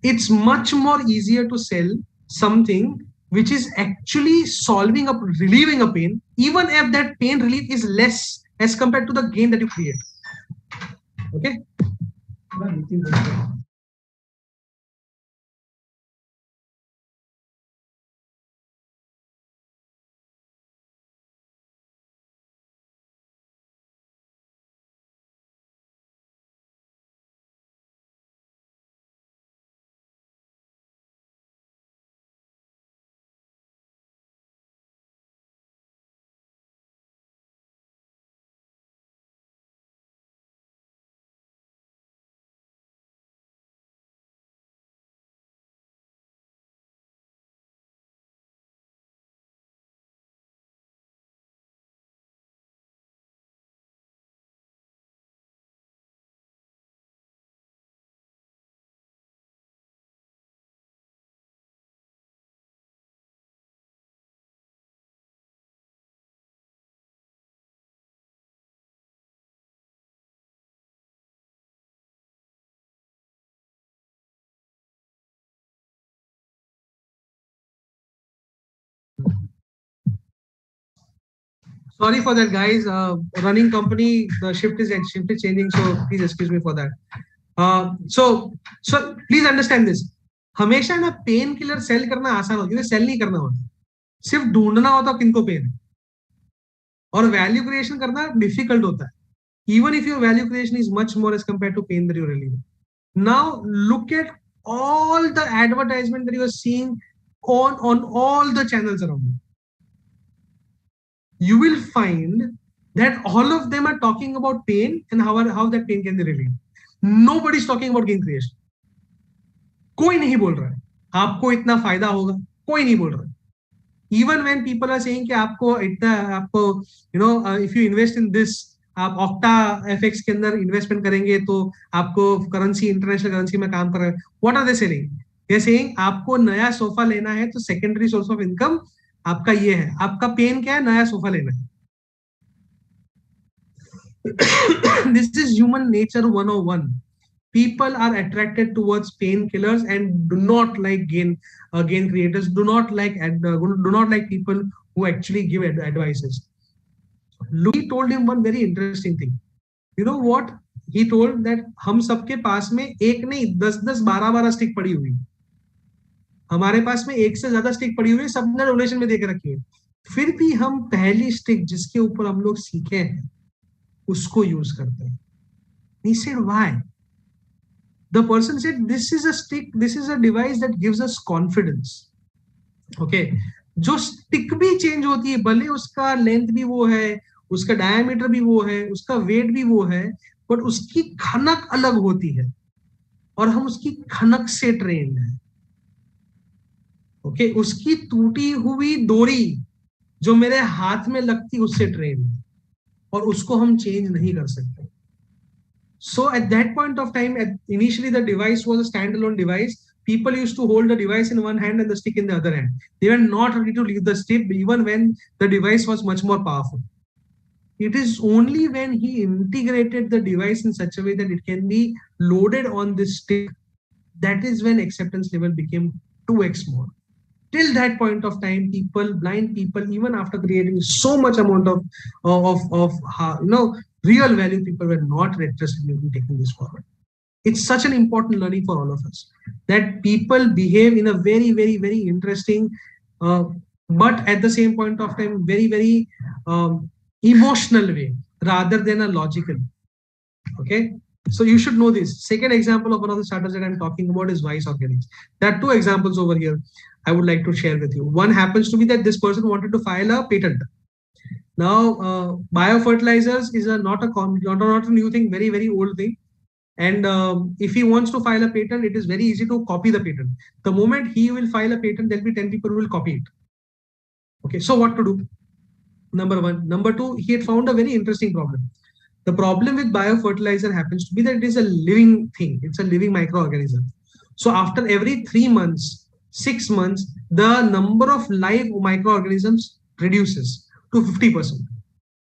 It's much more easier to sell something which is actually solving up, relieving a pain, even if that pain relief is less as compared to the gain that you create. Okay. Sorry for that, guys. Running company, the shift is changing, so please excuse me for that. So please understand this. हमेशा ना pain killer cell करना आसान होता है, cell नहीं करना होता, सिर्फ ढूंढना होता किनको पेन है, और वैल्यू क्रिएशन करना डिफिकल्ट होता है. Even if your value creation is much more as compared to pain that you're relieving. Now look at all the advertisement that you are seeing on all the channels around you. You will find that all of them are talking about pain and how that pain can be relieved. Nobody is talking about gain creation. कोई नहीं बोल रहा है आपको इतना फायदा होगा, कोई नहीं बोल रहा है. Even when people are saying कि आपको इतना, आपको if you invest in this, आप ऑक्टा एफएक्स के अंदर इन्वेस्टमेंट करेंगे तो आपको करेंसी इंटरनेशनल करेंसी में काम कर रहे हैं. What are they saying? They saying आपको नया सोफा लेना है तो सेकेंडरी सोर्स ऑफ इनकम आपका ये है. आपका पेन क्या है? नया सोफा लेना है. This is human nature 101. People are attracted towards painkillers and do not like gain creators, do not like people who actually give advices. Louis told him one very interesting thing. You know what? He told that हम सबके पास में एक नहीं 10-10 12-12 stick पड़ी हुई. हमारे पास में एक से ज्यादा स्टिक पड़ी हुई है, सबने डोनेशन में देकर रखी है. फिर भी हम पहली स्टिक जिसके ऊपर हम लोग सीखे हैं उसको यूज करते हैं. He said, why? The person said, this is a stick, this is a device that gives us confidence. Okay. जो स्टिक भी चेंज होती है, भले उसका लेंथ भी वो है, उसका डायमीटर भी वो है, उसका वेट भी वो है, बट उसकी खनक अलग होती है और हम उसकी खनक से ट्रेंड है. ओके. उसकी टूटी हुई डोरी जो मेरे हाथ में लगती उससे ट्रेंड है और उसको हम चेंज नहीं कर सकते. So at that point of time, initially the device was a standalone device. People used to hold the device in one hand and the stick in the other hand. They were not ready to leave the stick even when the device was much more powerful. It is only when he integrated the device in such a way that it can be loaded on this stick, that is when acceptance level became 2x more. Till that point of time, blind people, even after creating so much amount of real value, people were not interested in taking this forward. It's such an important learning for all of us that people behave in a very, very, very interesting, but at the same point of time, very, very emotional way rather than a logical. Okay. So you should know this. Second example of one of the startups that I'm talking about is Vice Organics. There are two examples over here I would like to share with you. One happens to be that this person wanted to file a patent. Now, biofertilizers is not a new thing, very, very old thing. And if he wants to file a patent, it is very easy to copy the patent. The moment he will file a patent, there'll be 10 people who will copy it. Okay, so what to do? Number one. Number two, he had found a very interesting problem. The problem with biofertilizer happens to be that it is a living thing. It's a living microorganism. So after every 3 months, 6 months, the number of live microorganisms reduces to 50%.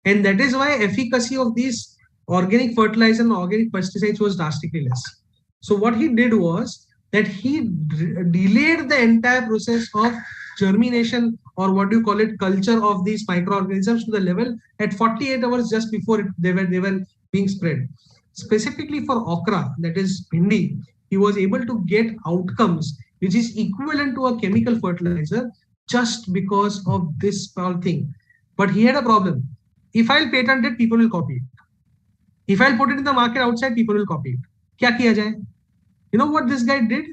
And that is why efficacy of these organic fertilizer and organic pesticides was drastically less. So what he did was that he delayed the entire process of germination, or what do you call it, culture of these microorganisms to the level at 48 hours just before they were being spread. Specifically for okra, that is bhindi, he was able to get outcomes which is equivalent to a chemical fertilizer just because of this small thing. But he had a problem. If I'll patent it, people will copy it. If I'll put it in the market outside, people will copy it. Kya kiya jaye? You know what this guy did?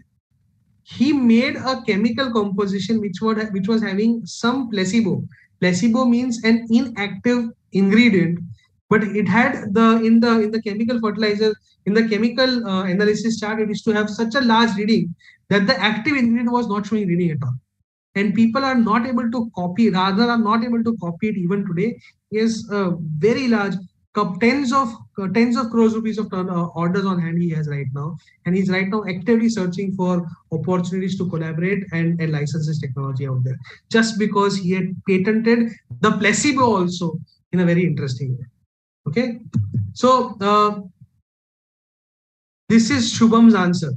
He made a chemical composition which was having some placebo. Placebo means an inactive ingredient, but it had in the chemical fertilizer, in the chemical analysis chart, it is to have such a large reading that the active ingredient was not showing reading at all. And people are not able to copy, rather are not able to copy it even today. He has a very large, tens of crores rupees of orders on hand he has right now, and he's right now actively searching for opportunities to collaborate and license this technology out there, just because he had patented the placebo also in a very interesting way. Okay, so this is Shubham's answer.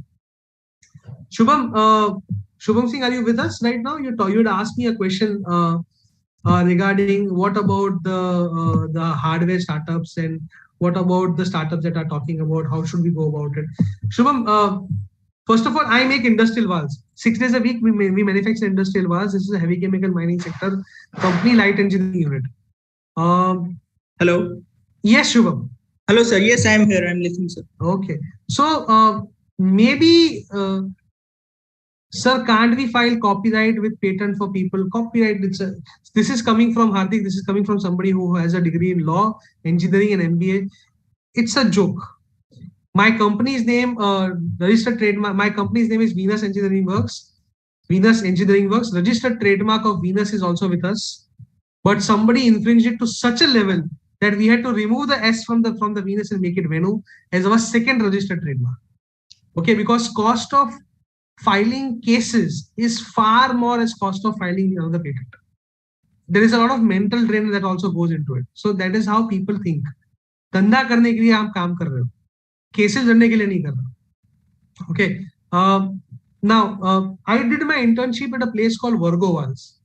Shubham Singh, are you with us right now? You had asked me a question regarding what about the hardware startups and what about the startups that are talking about how should we go about it. Shubham, first of all, I make industrial valves. 6 days a week we manufacture industrial valves. This is a heavy chemical mining sector company, light engineering unit. Hello. Yes, Shubham. Hello, sir. Yes, I am here. I'm listening, sir. Okay. So maybe sir, can't we file copyright with patent for people? Copyright, this is coming from Hardik. This is coming from somebody who has a degree in law, engineering, and MBA. It's a joke. My company's name, registered trademark. My company's name is Venus Engineering Works. Venus Engineering Works. Registered trademark of Venus is also with us. But somebody infringed it to such a level that we had to remove the S from the Venus and make it Venu as our second registered trademark. Okay, because cost of filing cases is far more as cost of filing another patent. There is a lot of mental drain that also goes into it. So that is how people think. धंधा करने के लिए आप काम कर रहे हो, cases लड़ने के लिए नहीं कर रहे. Okay. Now I did my internship at a place called Virgo Valves.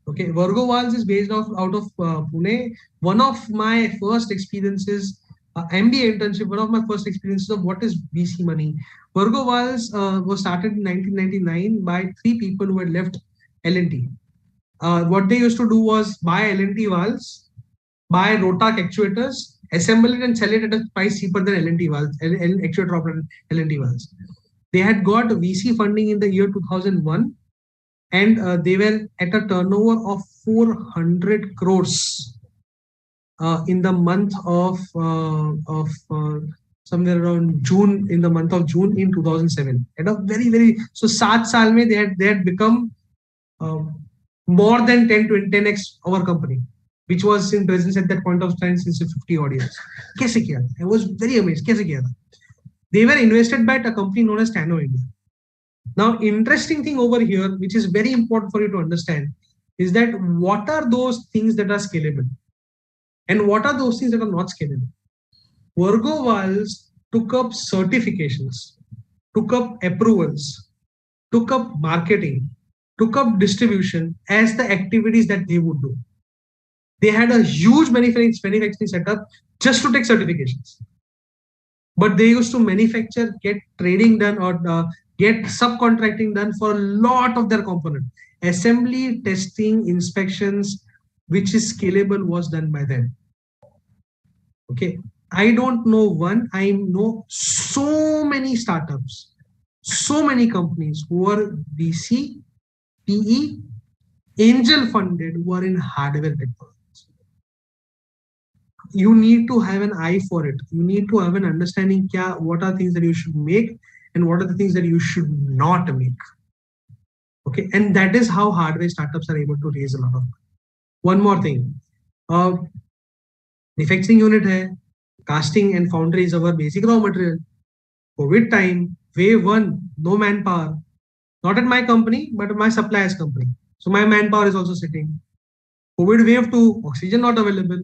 Okay, Virgo Valves is based out of Pune. One of my first experiences, MBA internship, one of my first experiences of what is VC money. Virgo Valves was started in 1999 by 3 people who had left L&T. What they used to do was buy L&T valves, buy Rotac actuators, assemble it and sell it at a price cheaper than L&T valves, actuator operated L&T valves. They had got VC funding in the year 2001. And they were at a turnover of 400 crores in the month of somewhere around June, in the month of June in 2007. At a very, so 7 saal mein they had become more than 10x our company, which was in presence at that point of time since 50 odd years. Kaise kiya? I was very amazed. Kaise kiya? They were invested by a company known as Tano India. Now, interesting thing over here, which is very important for you to understand, is that what are those things that are scalable and what are those things that are not scalable. Virgo Valves took up certifications, took up approvals, took up marketing, took up distribution as the activities that they would do. They had a huge manufacturing setup just to take certifications. But they used to manufacture, get trading done, or get subcontracting done for a lot of their component. Assembly, testing, inspections, which is scalable, was done by them. Okay, I don't know one. I know so many startups, so many companies who are VC, PE, angel funded, who are in hardware technologies. You need to have an eye for it. You need to have an understanding what are things that you should make and what are the things that you should not make. Okay, and that is how hardware startups are able to raise a lot of money. One more thing, manufacturing unit hai, casting and foundry is our basic raw material. COVID time, wave 1, no manpower, not at my company, but at my supplier's company. So my manpower is also sitting. COVID wave 2, oxygen not available.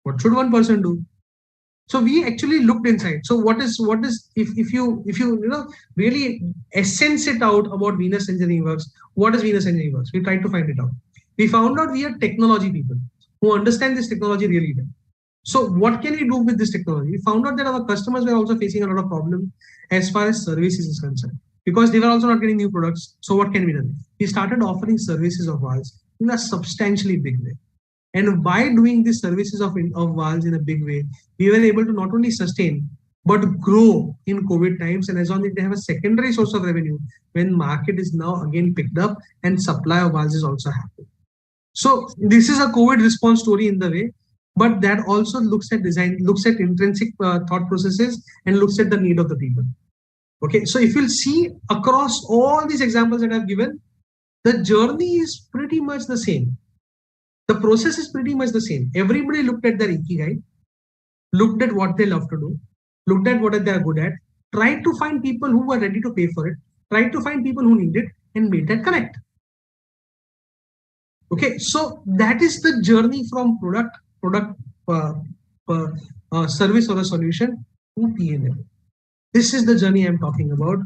What should one person do? So we actually looked inside. So what is if you really essence it out about Venus Engineering Works, what is Venus Engineering Works? We tried to find it out. We found out we are technology people who understand this technology really well. So what can we do with this technology? We found out that our customers were also facing a lot of problems as far as services is concerned, because they were also not getting new products. So what can we do? We started offering services of valves in a substantially big way. And by doing these services of valves in a big way, we were able to not only sustain, but grow in COVID times. And as long as they have a secondary source of revenue, when market is now again picked up and supply of valves is also happening. So this is a COVID response story in the way, but that also looks at design, looks at intrinsic thought processes and looks at the need of the people. Okay, so if you'll see across all these examples that I've given, the journey is pretty much the same. The process is pretty much the same. Everybody looked at their ikigai, looked at what they love to do, looked at what they are good at, tried to find people who were ready to pay for it, tried to find people who need it, and made that connect. Okay, so that is the journey from product, service or a solution to PnL. This is the journey I'm talking about.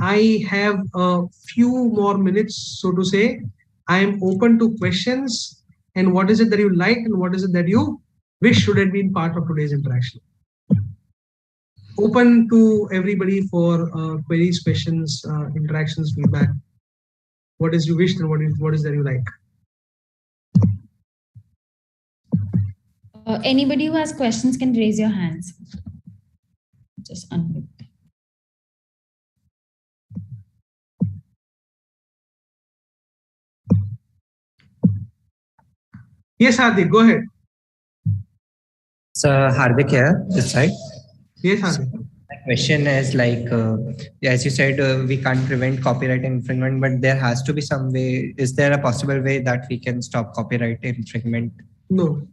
I have a few more minutes, so to say. I am open to questions and what is it that you like and what is it that you wish should have been part of today's interaction. Open to everybody for queries, questions, interactions, feedback. What is you wished and what is that you like? Anybody who has questions can raise your hands. Just unmute. Yes, Hardik, go ahead. So Hardik here, this side. Yes, Hardik. My question is like, as you said, we can't prevent copyright infringement, but there has to be some way. Is there a possible way that we can stop copyright infringement No.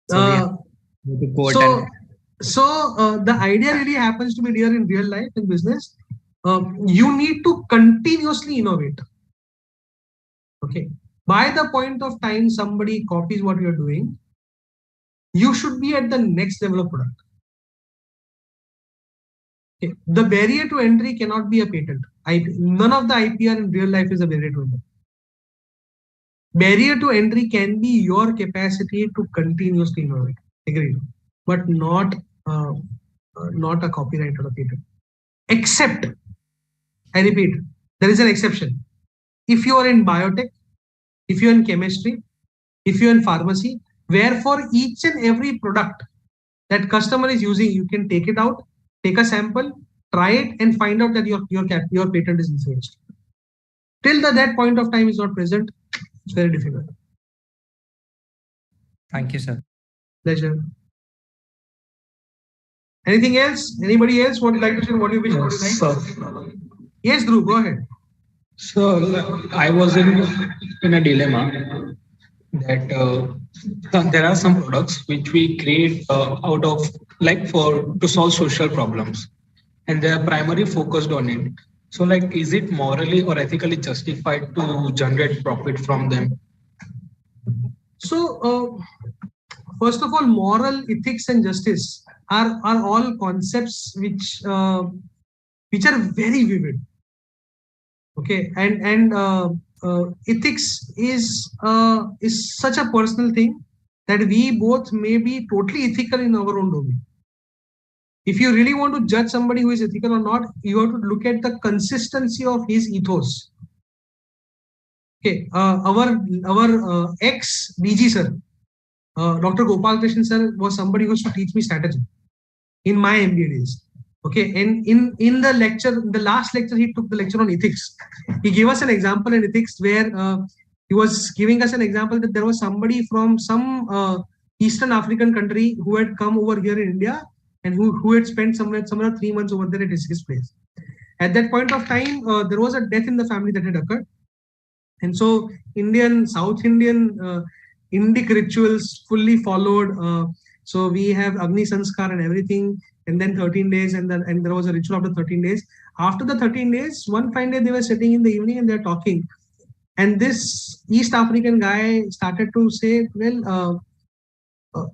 So the idea really happens to be here in real life in business. You need to continuously innovate. Okay. By the point of time somebody copies what you're doing, you should be at the next level of product. Okay. The barrier to entry cannot be a patent. None of the IPR in real life is a barrier to entry. Barrier to entry can be your capacity to continuously innovate. Agreed. But not a copyright or a patent. Except, I repeat, there is an exception. If you are in biotech, if you're in chemistry, if you're in pharmacy, where for each and every product that customer is using, you can take it out, take a sample, try it, and find out that your patent is infringed. Till that point of time is not present, it's very difficult. Thank you, sir. Pleasure. Anything else? Anybody else would like to say what you wish? Yes, Dhruv, go ahead. So I was in a dilemma that there are some products which we create out of to solve social problems, and they are primarily focused on it. So is it morally or ethically justified to generate profit from them? So first of all, moral, ethics, and justice are all concepts which are very vivid. Okay, and ethics is such a personal thing that we both may be totally ethical in our own domain. If you really want to judge somebody who is ethical or not, you have to look at the consistency of his ethos. Okay, our ex DG sir, Dr. Gopal Krishnan sir, was somebody who used to teach me strategy in my MBA days. Okay, and in the lecture, the last lecture, he took the lecture on ethics. He gave us an example in ethics where he was giving us an example that there was somebody from some Eastern African country who had come over here in India and who had spent somewhere 3 months over there at his place. At that point of time, there was a death in the family that had occurred. And so South Indian Indic rituals fully followed. So we have Agni Sanskar and everything, and then 13 days, and there was a ritual after 13 days. After the 13 days, one fine day they were sitting in the evening and they're talking. And this East African guy started to say, well,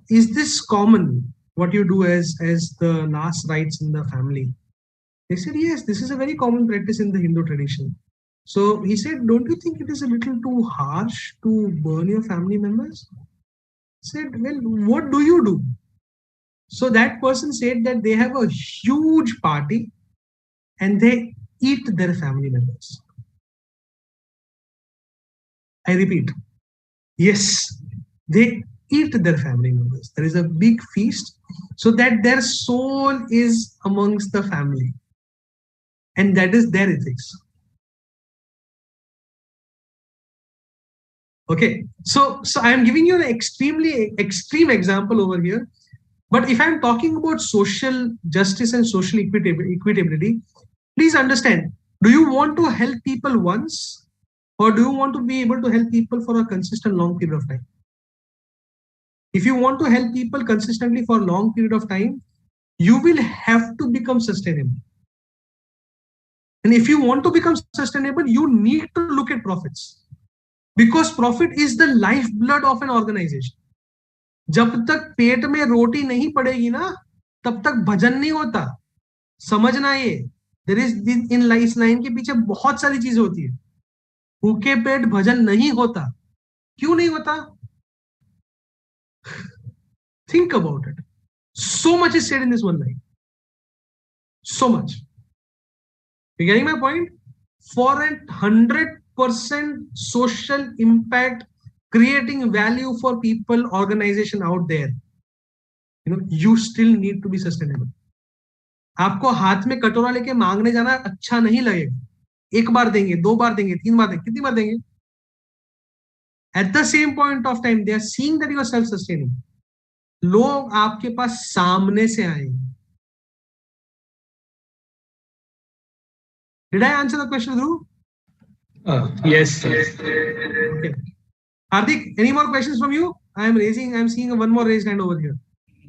is this common, what you do as the last rites in the family? They said, yes, this is a very common practice in the Hindu tradition. So he said, don't you think it is a little too harsh to burn your family members? He said, well, what do you do? So that person said that they have a huge party and they eat their family members. I repeat, yes, they eat their family members. There is a big feast so that their soul is amongst the family. And that is their ethics. Okay, so I am giving you an extremely extreme example over here. But if I'm talking about social justice and social equitability, please understand, do you want to help people once, or do you want to be able to help people for a consistent long period of time? If you want to help people consistently for a long period of time, you will have to become sustainable. And if you want to become sustainable, you need to look at profits. Because profit is the lifeblood of an organization. जब तक पेट में रोटी नहीं पड़ेगी ना, तब तक भजन नहीं होता. समझना ये. There is in इस लाइन के पीछे बहुत सारी चीजें होती है. भूखे पेट भजन नहीं होता. क्यों नहीं होता? Think about it. So much is said in this one line. So much. You getting my point? For 100% social impact, creating value for people, organization out there, you still need to be sustainable. आपको हाथ में कटोरा लेके मांगने जाना अच्छा नहीं लगेगा. एक बार देंगे, 2 बार देंगे, 3 बार देंगे, कितनी बार देंगे? At the same point of time, they are seeing that you are self-sustaining. लोग आपके पास सामने से आएंगे. Did I answer the question, Dhruv? Yes. Okay. Hardik, any more questions from you? I'm seeing one more raised hand over here.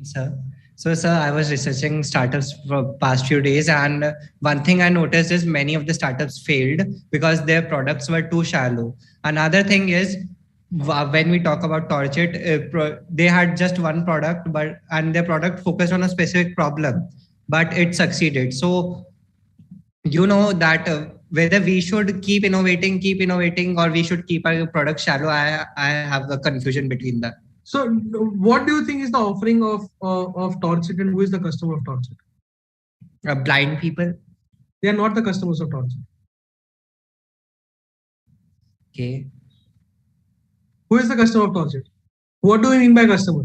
Sir. So, sir, I was researching startups for past few days, and one thing I noticed is many of the startups failed because their products were too shallow. Another thing is when we talk about Torchit, they had just one product, and their product focused on a specific problem, but it succeeded. So, you know that whether we should keep innovating, or we should keep our product shallow. I have a confusion between that. So, what do you think is the offering of Torchit, and who is the customer of Torchit? Blind people. They are not the customers of Torchit. Okay. Who is the customer of Torchit? What do we mean by customer?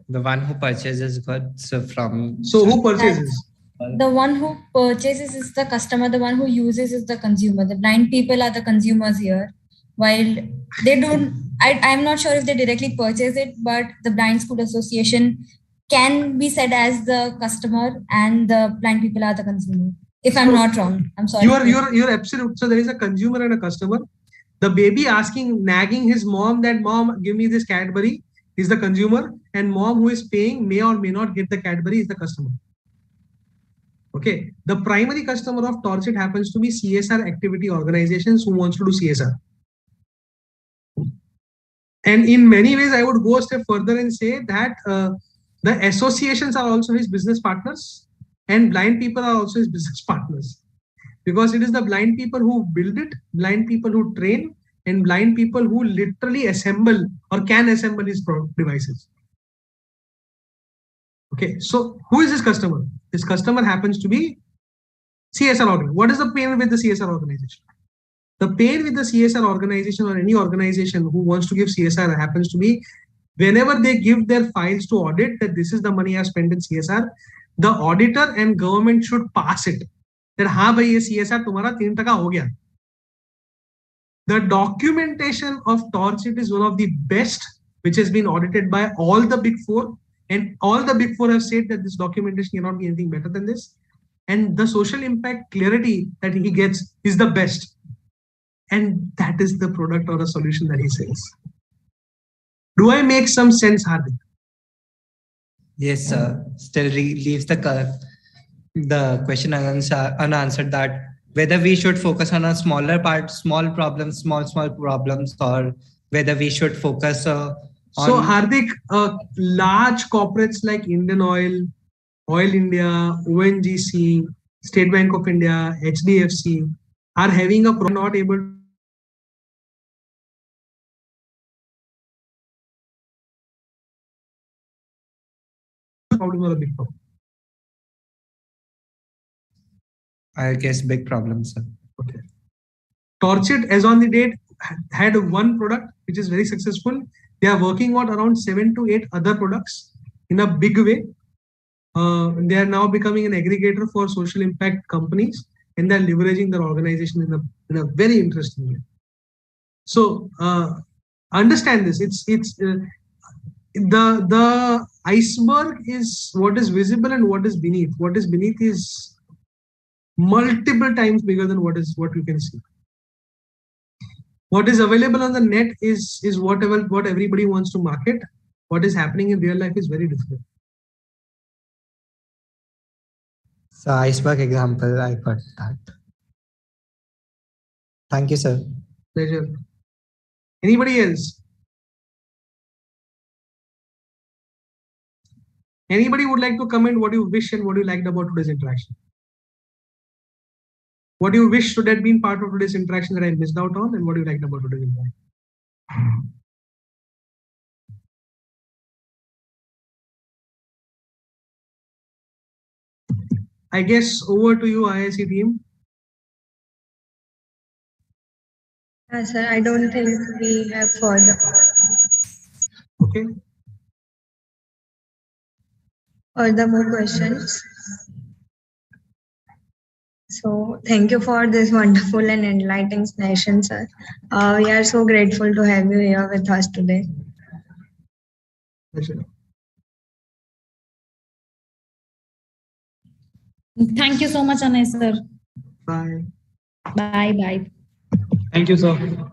The one who purchases goods from. So, who purchases? The one who purchases is the customer. The one who uses is the consumer. The blind people are the consumers here. While they don't, I'm not sure if they directly purchase it, but the Blind School Association can be said as the customer, and the blind people are the consumer. If I'm not wrong, I'm sorry. You're absolute. So there is a consumer and a customer. The baby nagging his mom that mom, give me this Cadbury, is the consumer, and mom who is paying may or may not get the Cadbury is the customer. Okay. The primary customer of Torchit happens to be CSR activity organizations who wants to do CSR. And in many ways, I would go a step further and say that the associations are also his business partners, and blind people are also his business partners. Because it is the blind people who build it, blind people who train, and blind people who literally assemble or can assemble his devices. Okay, so who is his customer? His customer happens to be CSR organization. What is the pain with the CSR organization? The pain with the CSR organization or any organization who wants to give CSR happens to be whenever they give their files to audit that this is the money I spent in CSR, the auditor and government should pass it. That हाँ भाई ये CSR तुम्हारा 3% हो गया. The documentation of Torchit is one of the best which has been audited by all the big four, and all the big four have said that this documentation cannot be anything better than this. And the social impact clarity that he gets is the best. And that is the product or a solution that he sells. Do I make some sense, Hardik? Yes, sir. Still leaves the question unanswered, that whether we should focus on a smaller part, small problems, small problems, or whether we should focus on... So, Hardik, large corporates like Indian Oil, Oil India, ONGC, State Bank of India, HDFC are having a problem, not able to problem or a big problem? I guess big problem, sir. Okay. Torchit, as on the date, had one product which is very successful. They are working on around 7 to 8 other products in a big way. They are now becoming an aggregator for social impact companies, and they're leveraging their organization in a very interesting way. So understand this. It's the iceberg is what is visible and what is beneath. What is beneath is multiple times bigger than what you can see. What is available on the net is what everybody wants to market. What is happening in real life is very different. So iceberg example, I got that. Thank you, sir. Pleasure. Anybody else? Anybody would like to comment what you wish and what you liked about today's interaction? What do you wish should have been part of today's interaction that I missed out on, and what do you liked about today's interaction? I guess over to you, IIC team. Sir, I don't think we have further. Okay. Further more questions. So thank you for this wonderful and enlightening session, sir. We are so grateful to have you here with us today. Pleasure. Thank you so much, Anay sir. Bye. Bye. Thank you, sir.